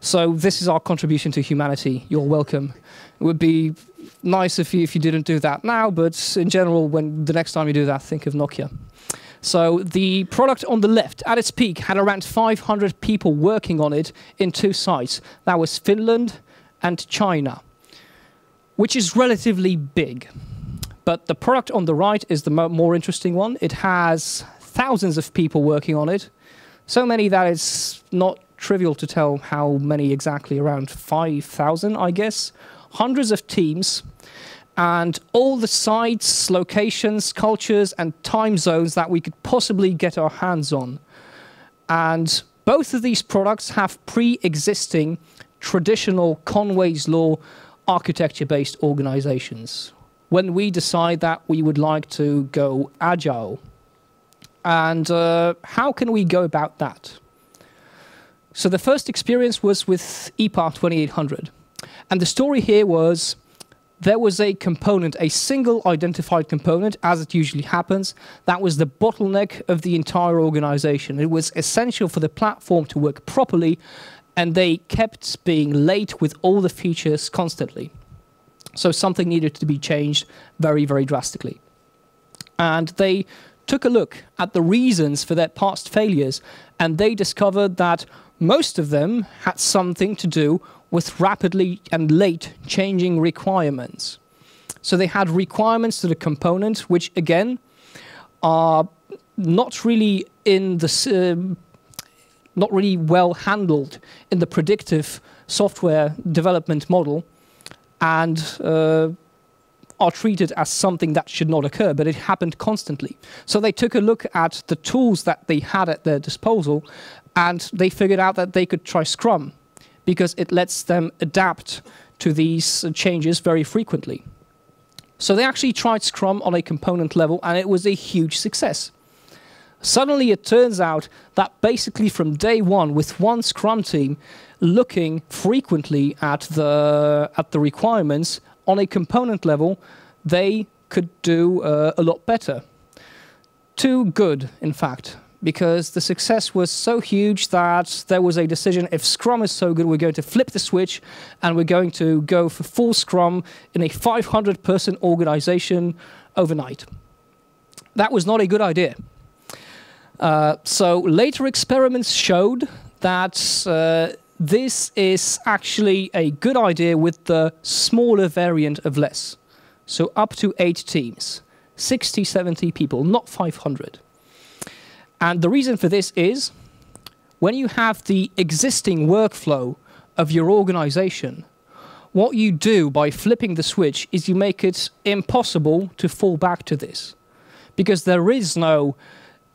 So this is our contribution to humanity. You're welcome. It would be nice if you didn't do that now, but in general, when the next time you do that, think of Nokia. So the product on the left, at its peak, had around 500 people working on it in two sites. That was Finland and China, which is relatively big. But the product on the right is the more interesting one. It has thousands of people working on it, so many that it's not trivial to tell how many exactly, around 5,000, I guess. Hundreds of teams, and all the sites, locations, cultures, and time zones that we could possibly get our hands on. And both of these products have pre-existing traditional Conway's Law architecture-based organizations when we decide that we would like to go agile. And how can we go about that? So the first experience was with IPA 2800. And the story here was there was a component, a single identified component, as it usually happens, that was the bottleneck of the entire organization. It was essential for the platform to work properly, and they kept being late with all the features constantly. So something needed to be changed very, very drastically. And they took a look at the reasons for their past failures, and they discovered that most of them had something to do with rapidly and late changing requirements. So they had requirements to the component, which again are not really not really well handled in the predictive software development model, and are treated as something that should not occur, but it happened constantly. So they took a look at the tools that they had at their disposal, and they figured out that they could try Scrum, because it lets them adapt to these changes very frequently. So they actually tried Scrum on a component level, and it was a huge success. Suddenly it turns out that basically from day one, with one Scrum team looking frequently at the requirements on a component level, they could do a lot better. Too good, in fact, because the success was so huge that there was a decision, if Scrum is so good, we're going to flip the switch and we're going to go for full Scrum in a 500-person organization overnight. That was not a good idea. So later experiments showed that this is actually a good idea with the smaller variant of LeSS. So up to 8 teams, 60, 70 people, not 500. And the reason for this is when you have the existing workflow of your organization, what you do by flipping the switch is you make it impossible to fall back to this. Because there is no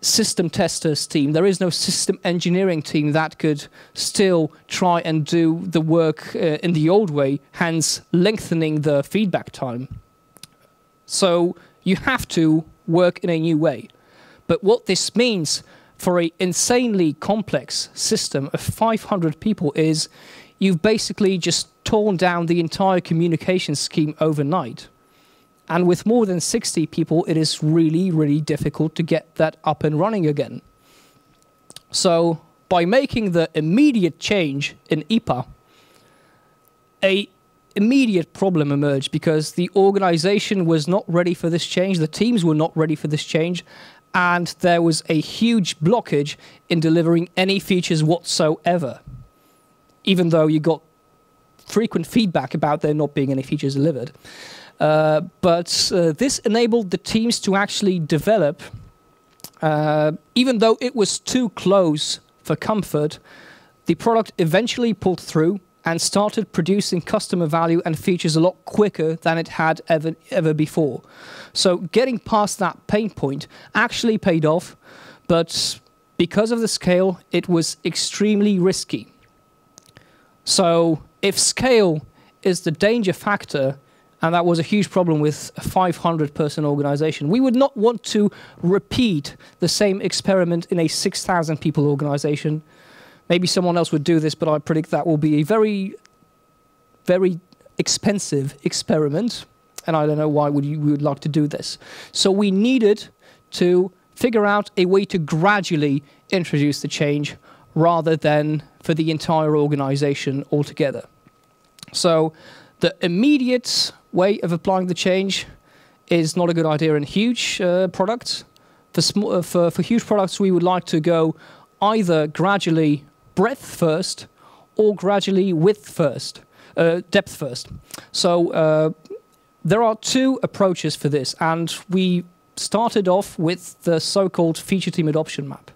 system testers team, there is no system engineering team that could still try and do the work in the old way, hence lengthening the feedback time. So you have to work in a new way. But what this means for an insanely complex system of 500 people is you've basically just torn down the entire communication scheme overnight. And with more than 60 people, it is really, really difficult to get that up and running again. So by making the immediate change in IPA, an immediate problem emerged because the organization was not ready for this change, the teams were not ready for this change, and there was a huge blockage in delivering any features whatsoever, even though you got frequent feedback about there not being any features delivered. But this enabled the teams to actually develop, even though it was too close for comfort, the product eventually pulled through and started producing customer value and features a lot quicker than it had ever before. So getting past that pain point actually paid off, but because of the scale, it was extremely risky. So if scale is the danger factor, and that was a huge problem with a 500-person organization, we would not want to repeat the same experiment in a 6,000-people organization. Maybe someone else would do this, but I predict that will be a very, very expensive experiment, and I don't know why we would like to do this. So we needed to figure out a way to gradually introduce the change rather than for the entire organization altogether. So the immediate way of applying the change is not a good idea in huge products. For huge products, we would like to go either gradually breadth first or gradually depth first. So there are 2 approaches for this, and we started off with the so-called feature team adoption map.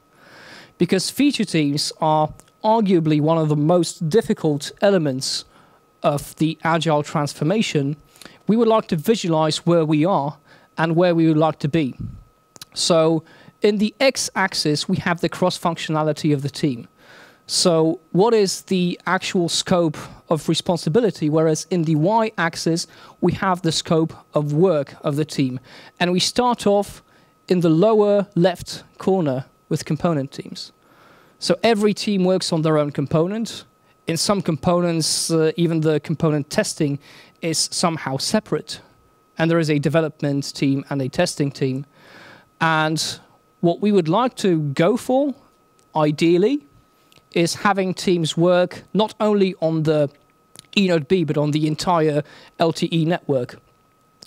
Because feature teams are arguably one of the most difficult elements of the Agile transformation, we would like to visualize where we are and where we would like to be. So in the x-axis, we have the cross-functionality of the team. So what is the actual scope of responsibility, whereas in the y-axis, we have the scope of work of the team. And we start off in the lower left corner with component teams. So every team works on their own component. In some components, even the component testing is somehow separate. And there is a development team and a testing team. And what we would like to go for, ideally, is having teams work not only on the eNode B, but on the entire LTE network.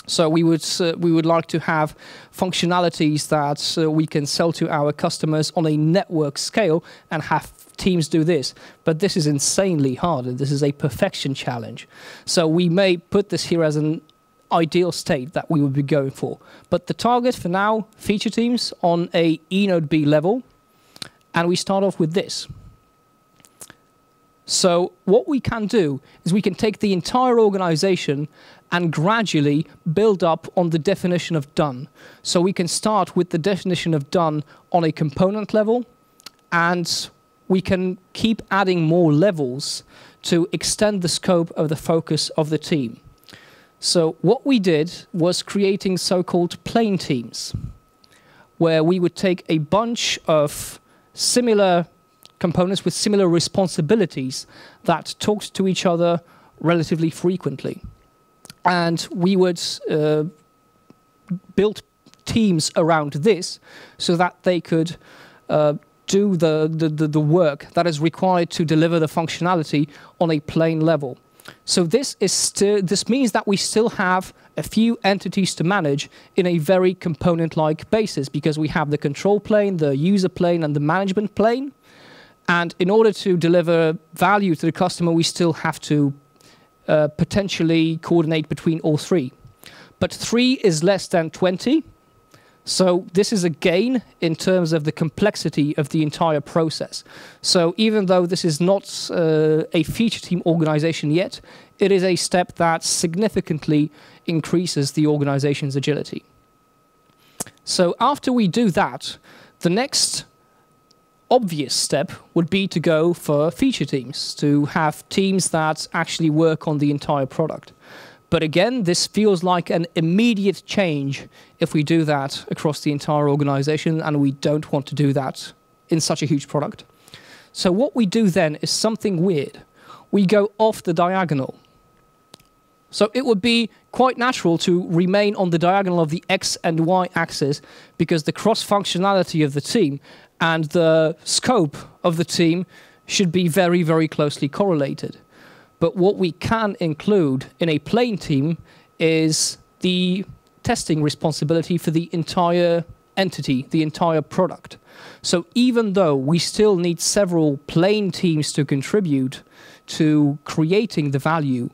So we would like to have functionalities that we can sell to our customers on a network scale and have teams do this. But this is insanely hard, and this is a perfection challenge. So we may put this here as an ideal state that we would be going for. But the target for now, feature teams on a eNode B level, and we start off with this. So what we can do is we can take the entire organization and gradually build up on the definition of done. So we can start with the definition of done on a component level, and we can keep adding more levels to extend the scope of the focus of the team. So what we did was creating so-called plane teams, where we would take a bunch of similar components with similar responsibilities that talked to each other relatively frequently. And we would build teams around this so that they could do the work that is required to deliver the functionality on a plain level. So this means that we still have a few entities to manage in a very component-like basis, because we have the control plane, the user plane, and the management plane. And in order to deliver value to the customer, we still have to potentially coordinate between all three. But 3 is less than 20. So this is a gain in terms of the complexity of the entire process. So even though this is not a feature team organization yet, it is a step that significantly increases the organization's agility. So after we do that, the next obvious step would be to go for feature teams, to have teams that actually work on the entire product. But again, this feels like an immediate change if we do that across the entire organization, and we don't want to do that in such a huge product. So what we do then is something weird. We go off the diagonal. So it would be quite natural to remain on the diagonal of the X and Y axis, because the cross-functionality of the team and the scope of the team should be very, very closely correlated. But what we can include in a plain team is the testing responsibility for the entire entity, the entire product. So even though we still need several plain teams to contribute to creating the value,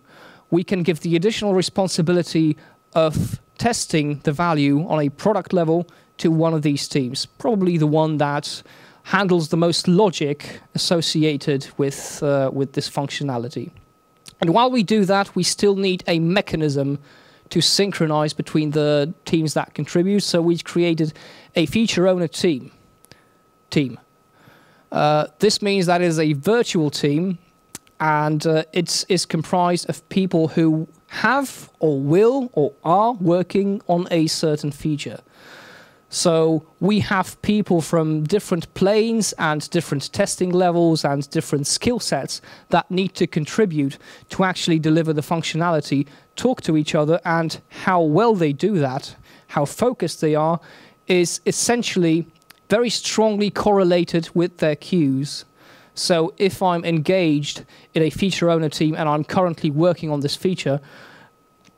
we can give the additional responsibility of testing the value on a product level to one of these teams, probably the one that handles the most logic associated with this functionality. And while we do that, we still need a mechanism to synchronize between the teams that contribute. So we've created a feature owner team. This means that it is a virtual team, and it is comprised of people who have or will or are working on a certain feature. So we have people from different planes and different testing levels and different skill sets that need to contribute to actually deliver the functionality, talk to each other, and how well they do that, how focused they are, is essentially very strongly correlated with their queues. So if I'm engaged in a feature owner team and I'm currently working on this feature,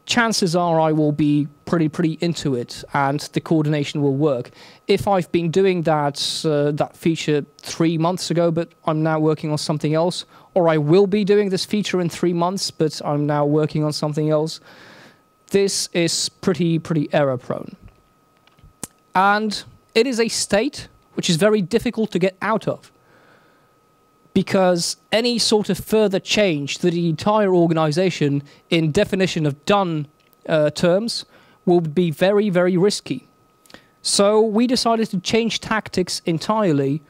chances are I will be pretty into it, and the coordination will work. If I've been doing that feature 3 months ago, but I'm now working on something else, or I will be doing this feature in 3 months, but I'm now working on something else, this is pretty error prone. And it is a state which is very difficult to get out of, because any sort of further change to the entire organization in definition of done terms will be very, very risky. So we decided to change tactics entirely,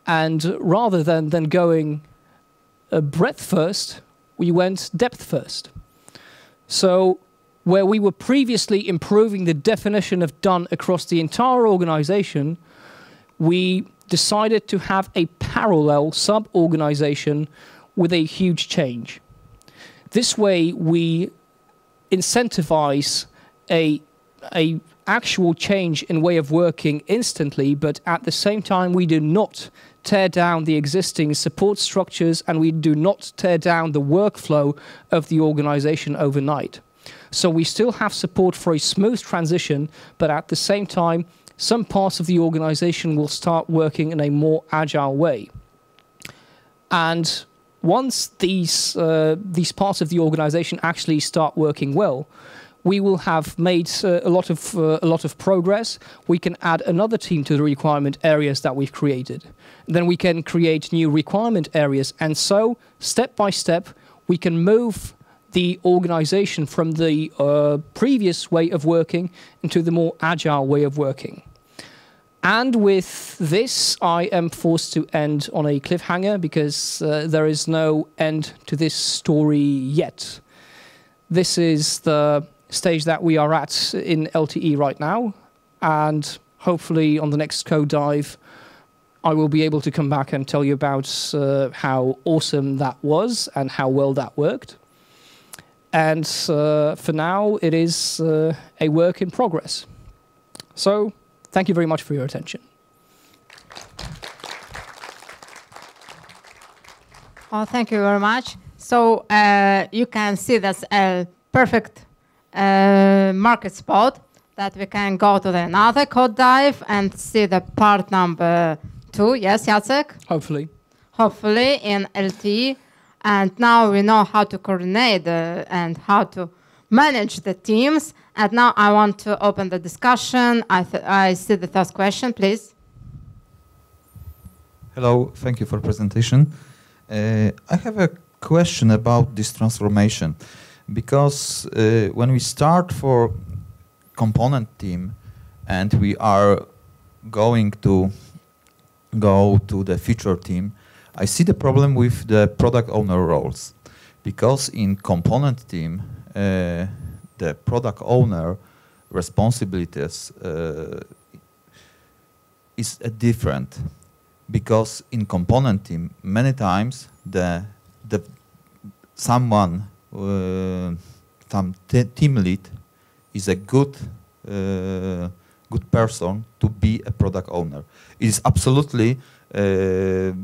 and rather than going breadth first, we went depth first. So where we were previously improving the definition of done across the entire organization, we decided to have a parallel sub-organization with a huge change. This way, we incentivize a actual change in way of working instantly, but at the same time, we do not tear down the existing support structures, and we do not tear down the workflow of the organization overnight. So we still have support for a smooth transition, but at the same time, some parts of the organization will start working in a more agile way. And once these parts of the organization actually start working well, we will have made a lot of progress. We can add another team to the requirement areas that we've created. Then we can create new requirement areas, and so step by step we can move the organization from the previous way of working into the more agile way of working. And with this, I am forced to end on a cliffhanger, because there is no end to this story yet. This is the stage that we are at in LTE right now, and hopefully on the next code dive, I will be able to come back and tell you about how awesome that was and how well that worked. And for now, it is a work in progress. So, thank you very much for your attention. Oh, thank you very much. So you can see that's a perfect market spot that we can go to another code dive and see the part number 2. Yes, Jacek? Hopefully. Hopefully in LT. And now we know how to coordinate and how to manage the teams. And now I want to open the discussion. I see the first question, please. Hello, thank you for presentation. I have a question about this transformation, because when we start for component team and we are going to go to the feature team, I see the problem with the product owner roles, because in component team the product owner responsibilities is different. Because in component team, many times some team lead is a good person to be a product owner. It is absolutely it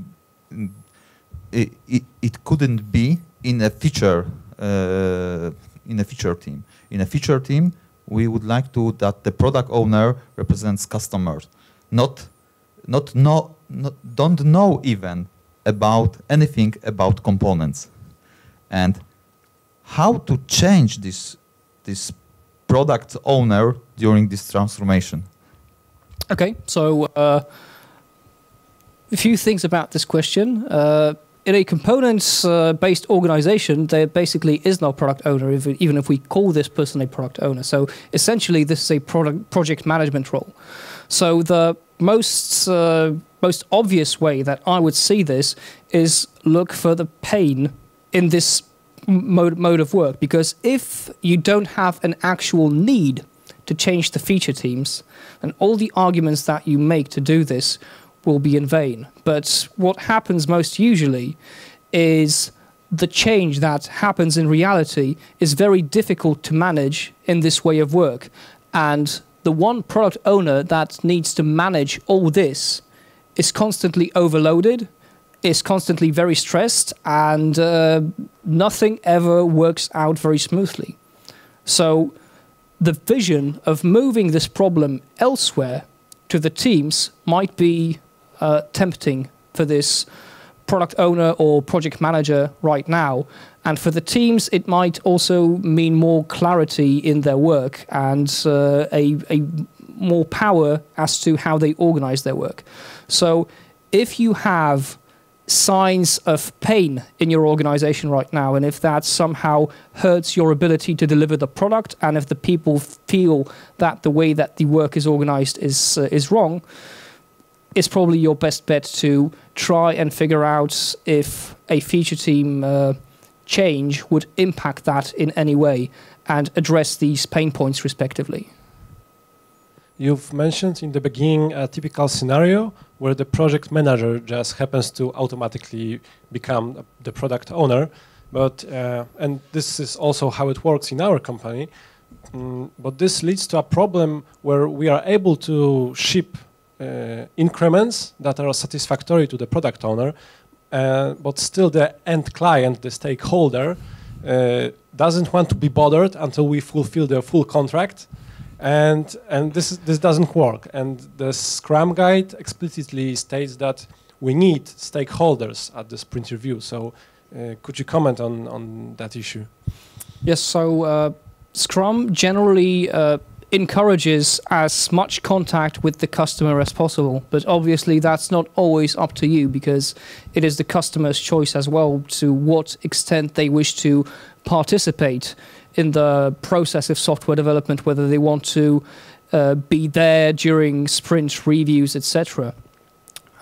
couldn't be in a feature team. In a feature team, we would like that the product owner represents customers, don't know even about anything about components, and how to change this product owner during this transformation. Okay, so a few things about this question. In a components-based organization, there basically is no product owner, even if we call this person a product owner. So essentially, this is a project management role. So the most obvious way that I would see this is look for the pain in this mode of work, because if you don't have an actual need to change the feature teams, then all the arguments that you make to do this will be in vain. But what happens most usually is the change that happens in reality is very difficult to manage in this way of work, and the one product owner that needs to manage all this is constantly overloaded, is constantly very stressed, and nothing ever works out very smoothly. So the vision of moving this problem elsewhere to the teams might be tempting for this product owner or project manager right now. And for the teams, it might also mean more clarity in their work and a more power as to how they organize their work. So if you have signs of pain in your organization right now, and if that somehow hurts your ability to deliver the product, and if the people feel that the way that the work is organized is wrong, it's probably your best bet to try and figure out if a feature team change would impact that in any way and address these pain points respectively. You've mentioned in the beginning a typical scenario where the project manager just happens to automatically become the product owner, but and this is also how it works in our company, but this leads to a problem where we are able to ship increments that are satisfactory to the product owner, but still the end client, the stakeholder, doesn't want to be bothered until we fulfill the full contract, and this doesn't work. And the Scrum Guide explicitly states that we need stakeholders at the sprint review. So could you comment on that issue? Yes, so Scrum generally encourages as much contact with the customer as possible, but obviously that's not always up to you, because it is the customer's choice as well to what extent they wish to participate in the process of software development, whether they want to be there during sprint reviews, etc.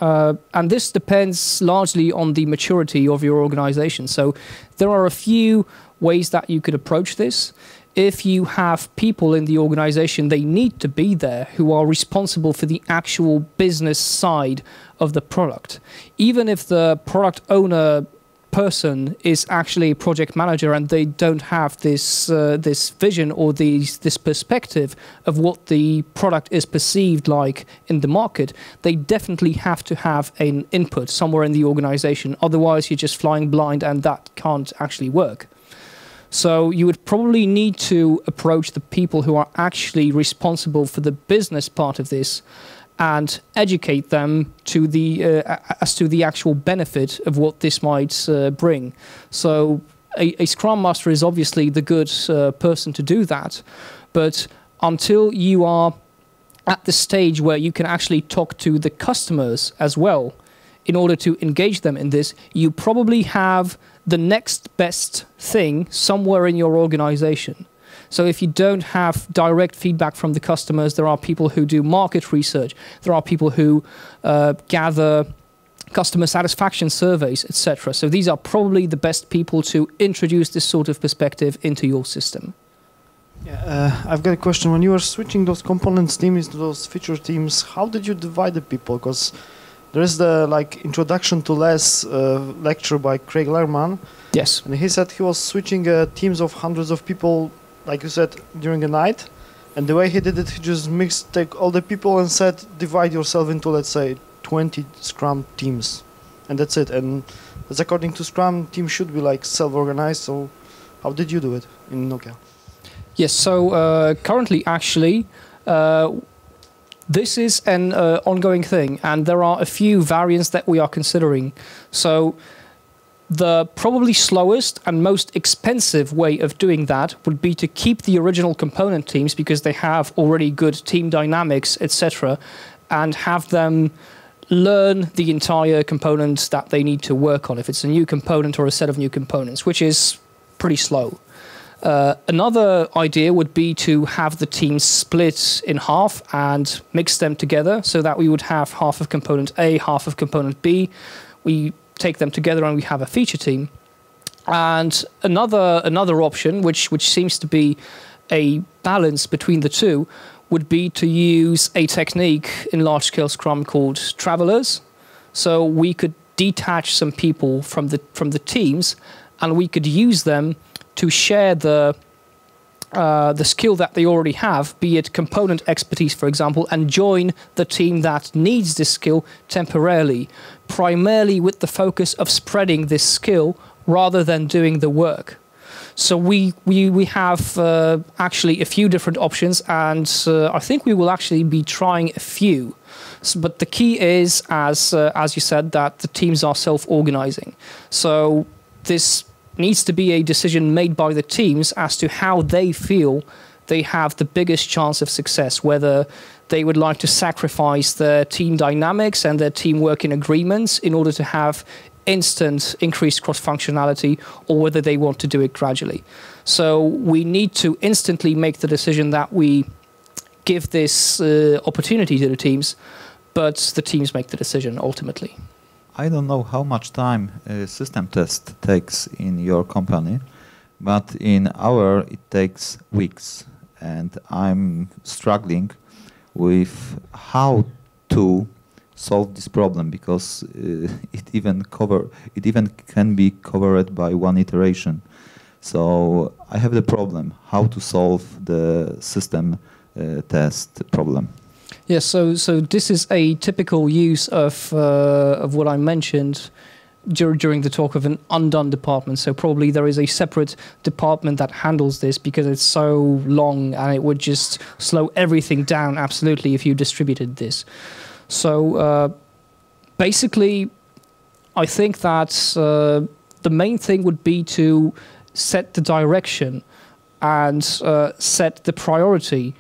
And this depends largely on the maturity of your organization. So there are a few ways that you could approach this. If you have people in the organization, they need to be there, who are responsible for the actual business side of the product. Even if the product owner person is actually a project manager and they don't have this this vision or this perspective of what the product is perceived like in the market, they definitely have to have an input somewhere in the organization. Otherwise, you're just flying blind and that can't actually work. So you would probably need to approach the people who are actually responsible for the business part of this and educate them to the as to the actual benefit of what this might bring. So a Scrum Master is obviously the good person to do that, but until you are at the stage where you can actually talk to the customers as well in order to engage them in this, you probably have the next best thing somewhere in your organization. So if you don't have direct feedback from the customers, there are people who do market research, there are people who gather customer satisfaction surveys, etc. So these are probably the best people to introduce this sort of perspective into your system. Yeah, I've got a question. When you were switching those components teams to those feature teams, how did you divide the people? Because there is the introduction to LeSS lecture by Craig Lerman. Yes. And he said he was switching teams of hundreds of people, like you said, during the night. And the way he did it, he just take all the people and said, divide yourself into, let's say, 20 Scrum teams. And that's it. And that's according to Scrum, teams should be self-organized. So how did you do it in Nokia? Yes, so currently, actually, this is an ongoing thing, and there are a few variants that we are considering. So the probably slowest and most expensive way of doing that would be to keep the original component teams because they have already good team dynamics, etc., and have them learn the entire component that they need to work on, if it's a new component or a set of new components, which is pretty slow. Another idea would be to have the teams split in half and mix them together so that we would have half of component A, half of component B. We take them together and we have a feature team. And another option, which seems to be a balance between the two, would be to use a technique in large-scale Scrum called travelers. So we could detach some people from the teams, and we could use them to share the skill that they already have, be it component expertise, for example, and join the team that needs this skill temporarily, primarily with the focus of spreading this skill rather than doing the work. So we have actually a few different options, and I think we will actually be trying a few. But the key is, as you said, that the teams are self-organizing. So this needs to be a decision made by the teams as to how they feel they have the biggest chance of success, whether they would like to sacrifice their team dynamics and their teamwork in agreements in order to have instant increased cross-functionality, or whether they want to do it gradually. So we need to instantly make the decision that we give this opportunity to the teams, but the teams make the decision ultimately. I don't know how much time a system test takes in your company, but in our it takes weeks, and I'm struggling with how to solve this problem because it even can be covered by one iteration. So I have the problem how to solve the system test problem. Yes, so this is a typical use of what I mentioned during the talk of an undone department. So probably there is a separate department that handles this because it's so long and it would just slow everything down absolutely if you distributed this. So basically, I think that the main thing would be to set the direction and set the priority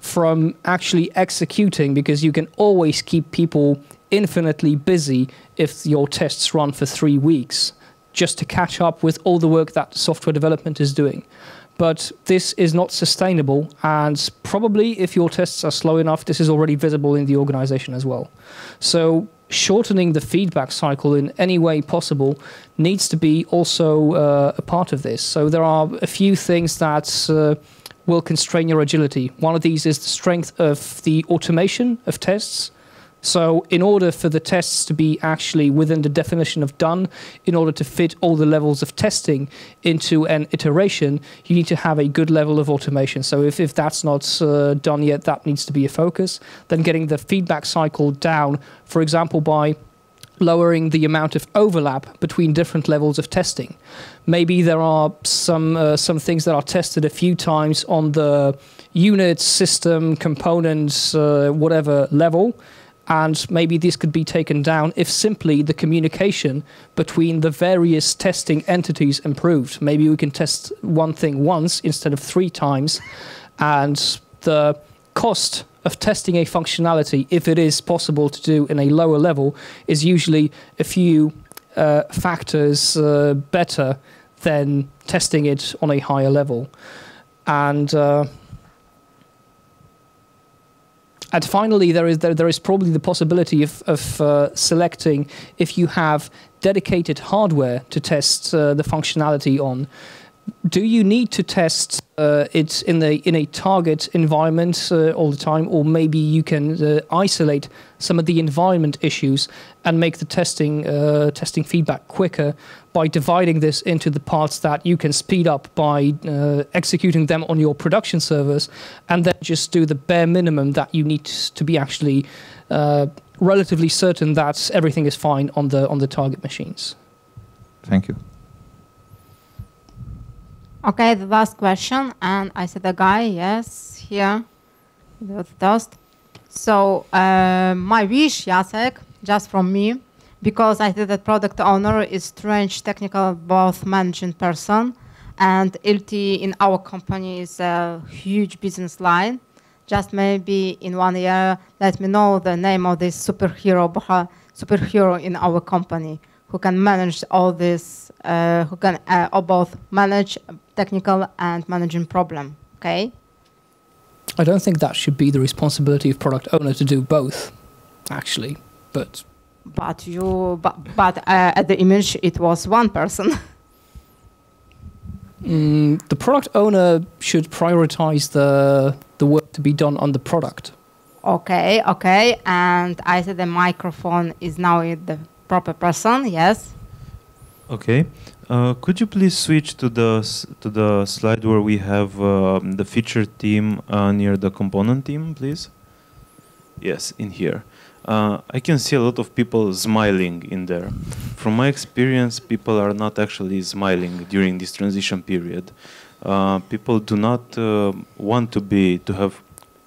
from actually executing, because you can always keep people infinitely busy if your tests run for 3 weeks just to catch up with all the work that software development is doing. But this is not sustainable, and probably if your tests are slow enough, this is already visible in the organization as well. So shortening the feedback cycle in any way possible needs to be also a part of this. So there are a few things that will constrain your agility. One of these is the strength of the automation of tests. So in order for the tests to be actually within the definition of done, in order to fit all the levels of testing into an iteration, you need to have a good level of automation. So if that's not done yet, that needs to be a focus. Then getting the feedback cycle down, for example, by lowering the amount of overlap between different levels of testing. Maybe there are some things that are tested a few times on the unit, system, components, whatever level, and maybe this could be taken down if simply the communication between the various testing entities improved. Maybe we can test one thing once instead of 3 times, and the cost of testing a functionality, if it is possible to do in a lower level, is usually a few factors better than testing it on a higher level. And finally, there is probably the possibility of selecting, if you have dedicated hardware to test the functionality on, do you need to test it in a target environment all the time, or maybe you can isolate some of the environment issues and make the testing feedback quicker by dividing this into the parts that you can speed up by executing them on your production servers, and then just do the bare minimum that you need to be actually relatively certain that everything is fine on the target machines. Thank you. Okay, the last question, and I said the guy, yes, here, with dust. So my wish, Jacek, just from me, because I think that product owner is strange technical, both managing person, and LT in our company is a huge business line. Just maybe in 1 year, let me know the name of this superhero in our company who can manage all this, who can both manage technical and managing problem, okay? I don't think that should be the responsibility of product owner to do both, actually, but... But at the image, it was one person. The product owner should prioritize the work to be done on the product. Okay, and I said the microphone is now in the proper person, yes? Okay. Could you please switch to the slide where we have the feature team near the component team, please? Yes, in here. I can see a lot of people smiling in there. From my experience, people are not actually smiling during this transition period. People do not want to have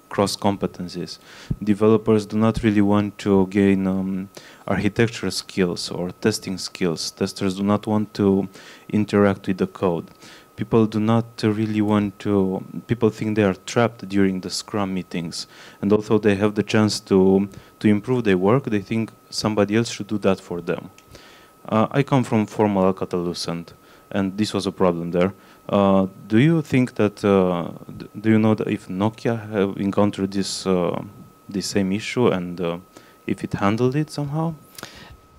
cross competencies. Developers do not really want to gain architecture skills or testing skills. Testers do not want to interact with the code. People do not really want to, people think they are trapped during the Scrum meetings. And although they have the chance to improve their work, they think somebody else should do that for them. I come from formal Alcatel-Lucent, and this was a problem there. Do you think that, do you know that if Nokia have encountered this same issue, and if it handled it somehow?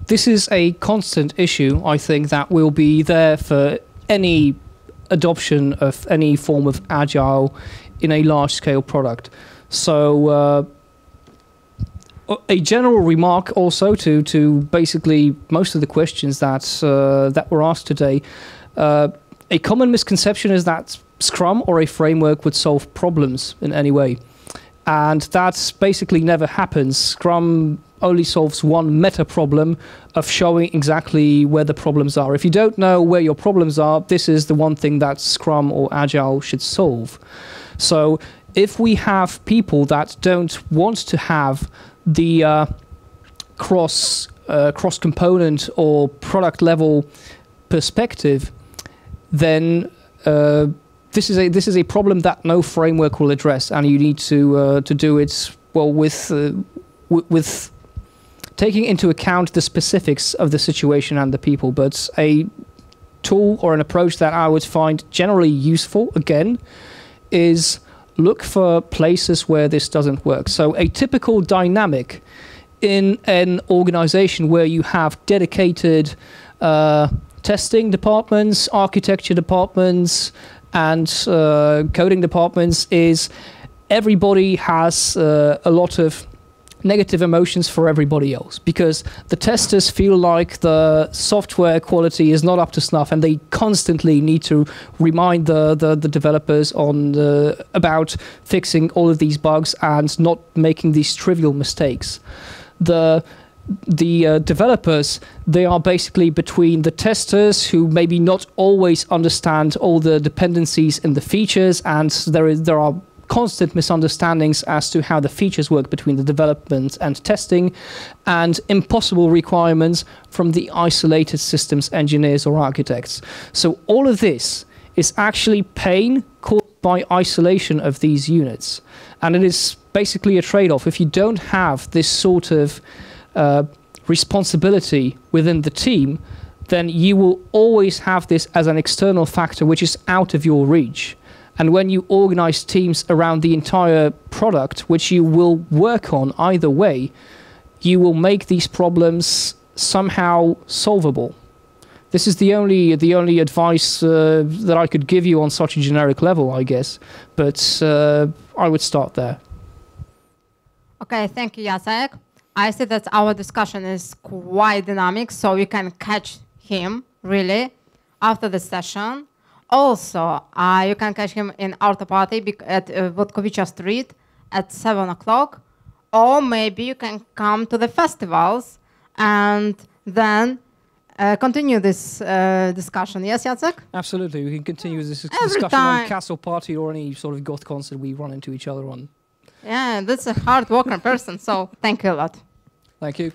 This is a constant issue, I think, that will be there for any adoption of any form of Agile in a large-scale product. So a general remark also to basically most of the questions that that were asked today. A common misconception is that Scrum or a framework would solve problems in any way. And that basically never happens. Scrum only solves one meta problem of showing exactly where the problems are. If you don't know where your problems are, this is the one thing that Scrum or Agile should solve. So if we have people that don't want to have the cross-component or product level perspective, then this is a problem that no framework will address, and you need to do it well with taking into account the specifics of the situation and the people. But a tool or an approach that I would find generally useful, again, is look for places where this doesn't work. So a typical dynamic in an organization where you have dedicated testing departments, architecture departments, and coding departments is everybody has a lot of negative emotions for everybody else, because the testers feel like the software quality is not up to snuff, and they constantly need to remind the developers about fixing all of these bugs and not making these trivial mistakes. The developers, they are basically between the testers, who maybe not always understand all the dependencies in the features, and there are constant misunderstandings as to how the features work between the development and testing, and impossible requirements from the isolated systems engineers or architects. So all of this is actually pain caused by isolation of these units. And it is basically a trade-off. If you don't have this sort of responsibility within the team, then you will always have this as an external factor which is out of your reach. And when you organize teams around the entire product, which you will work on either way, you will make these problems somehow solvable. This is the only advice that I could give you on such a generic level, I guess. But I would start there. Okay, thank you, Jacek. I see that our discussion is quite dynamic, so you can catch him, really, after the session. Also, you can catch him in Auto Party at Wodkowicza Street at 7 o'clock, or maybe you can come to the festivals and then continue this discussion. Yes, Jacek? Absolutely, we can continue this discussion on Castle Party or any sort of goth concert we run into each other on. Yeah, that's a hard worker person, so thank you a lot. Thank you.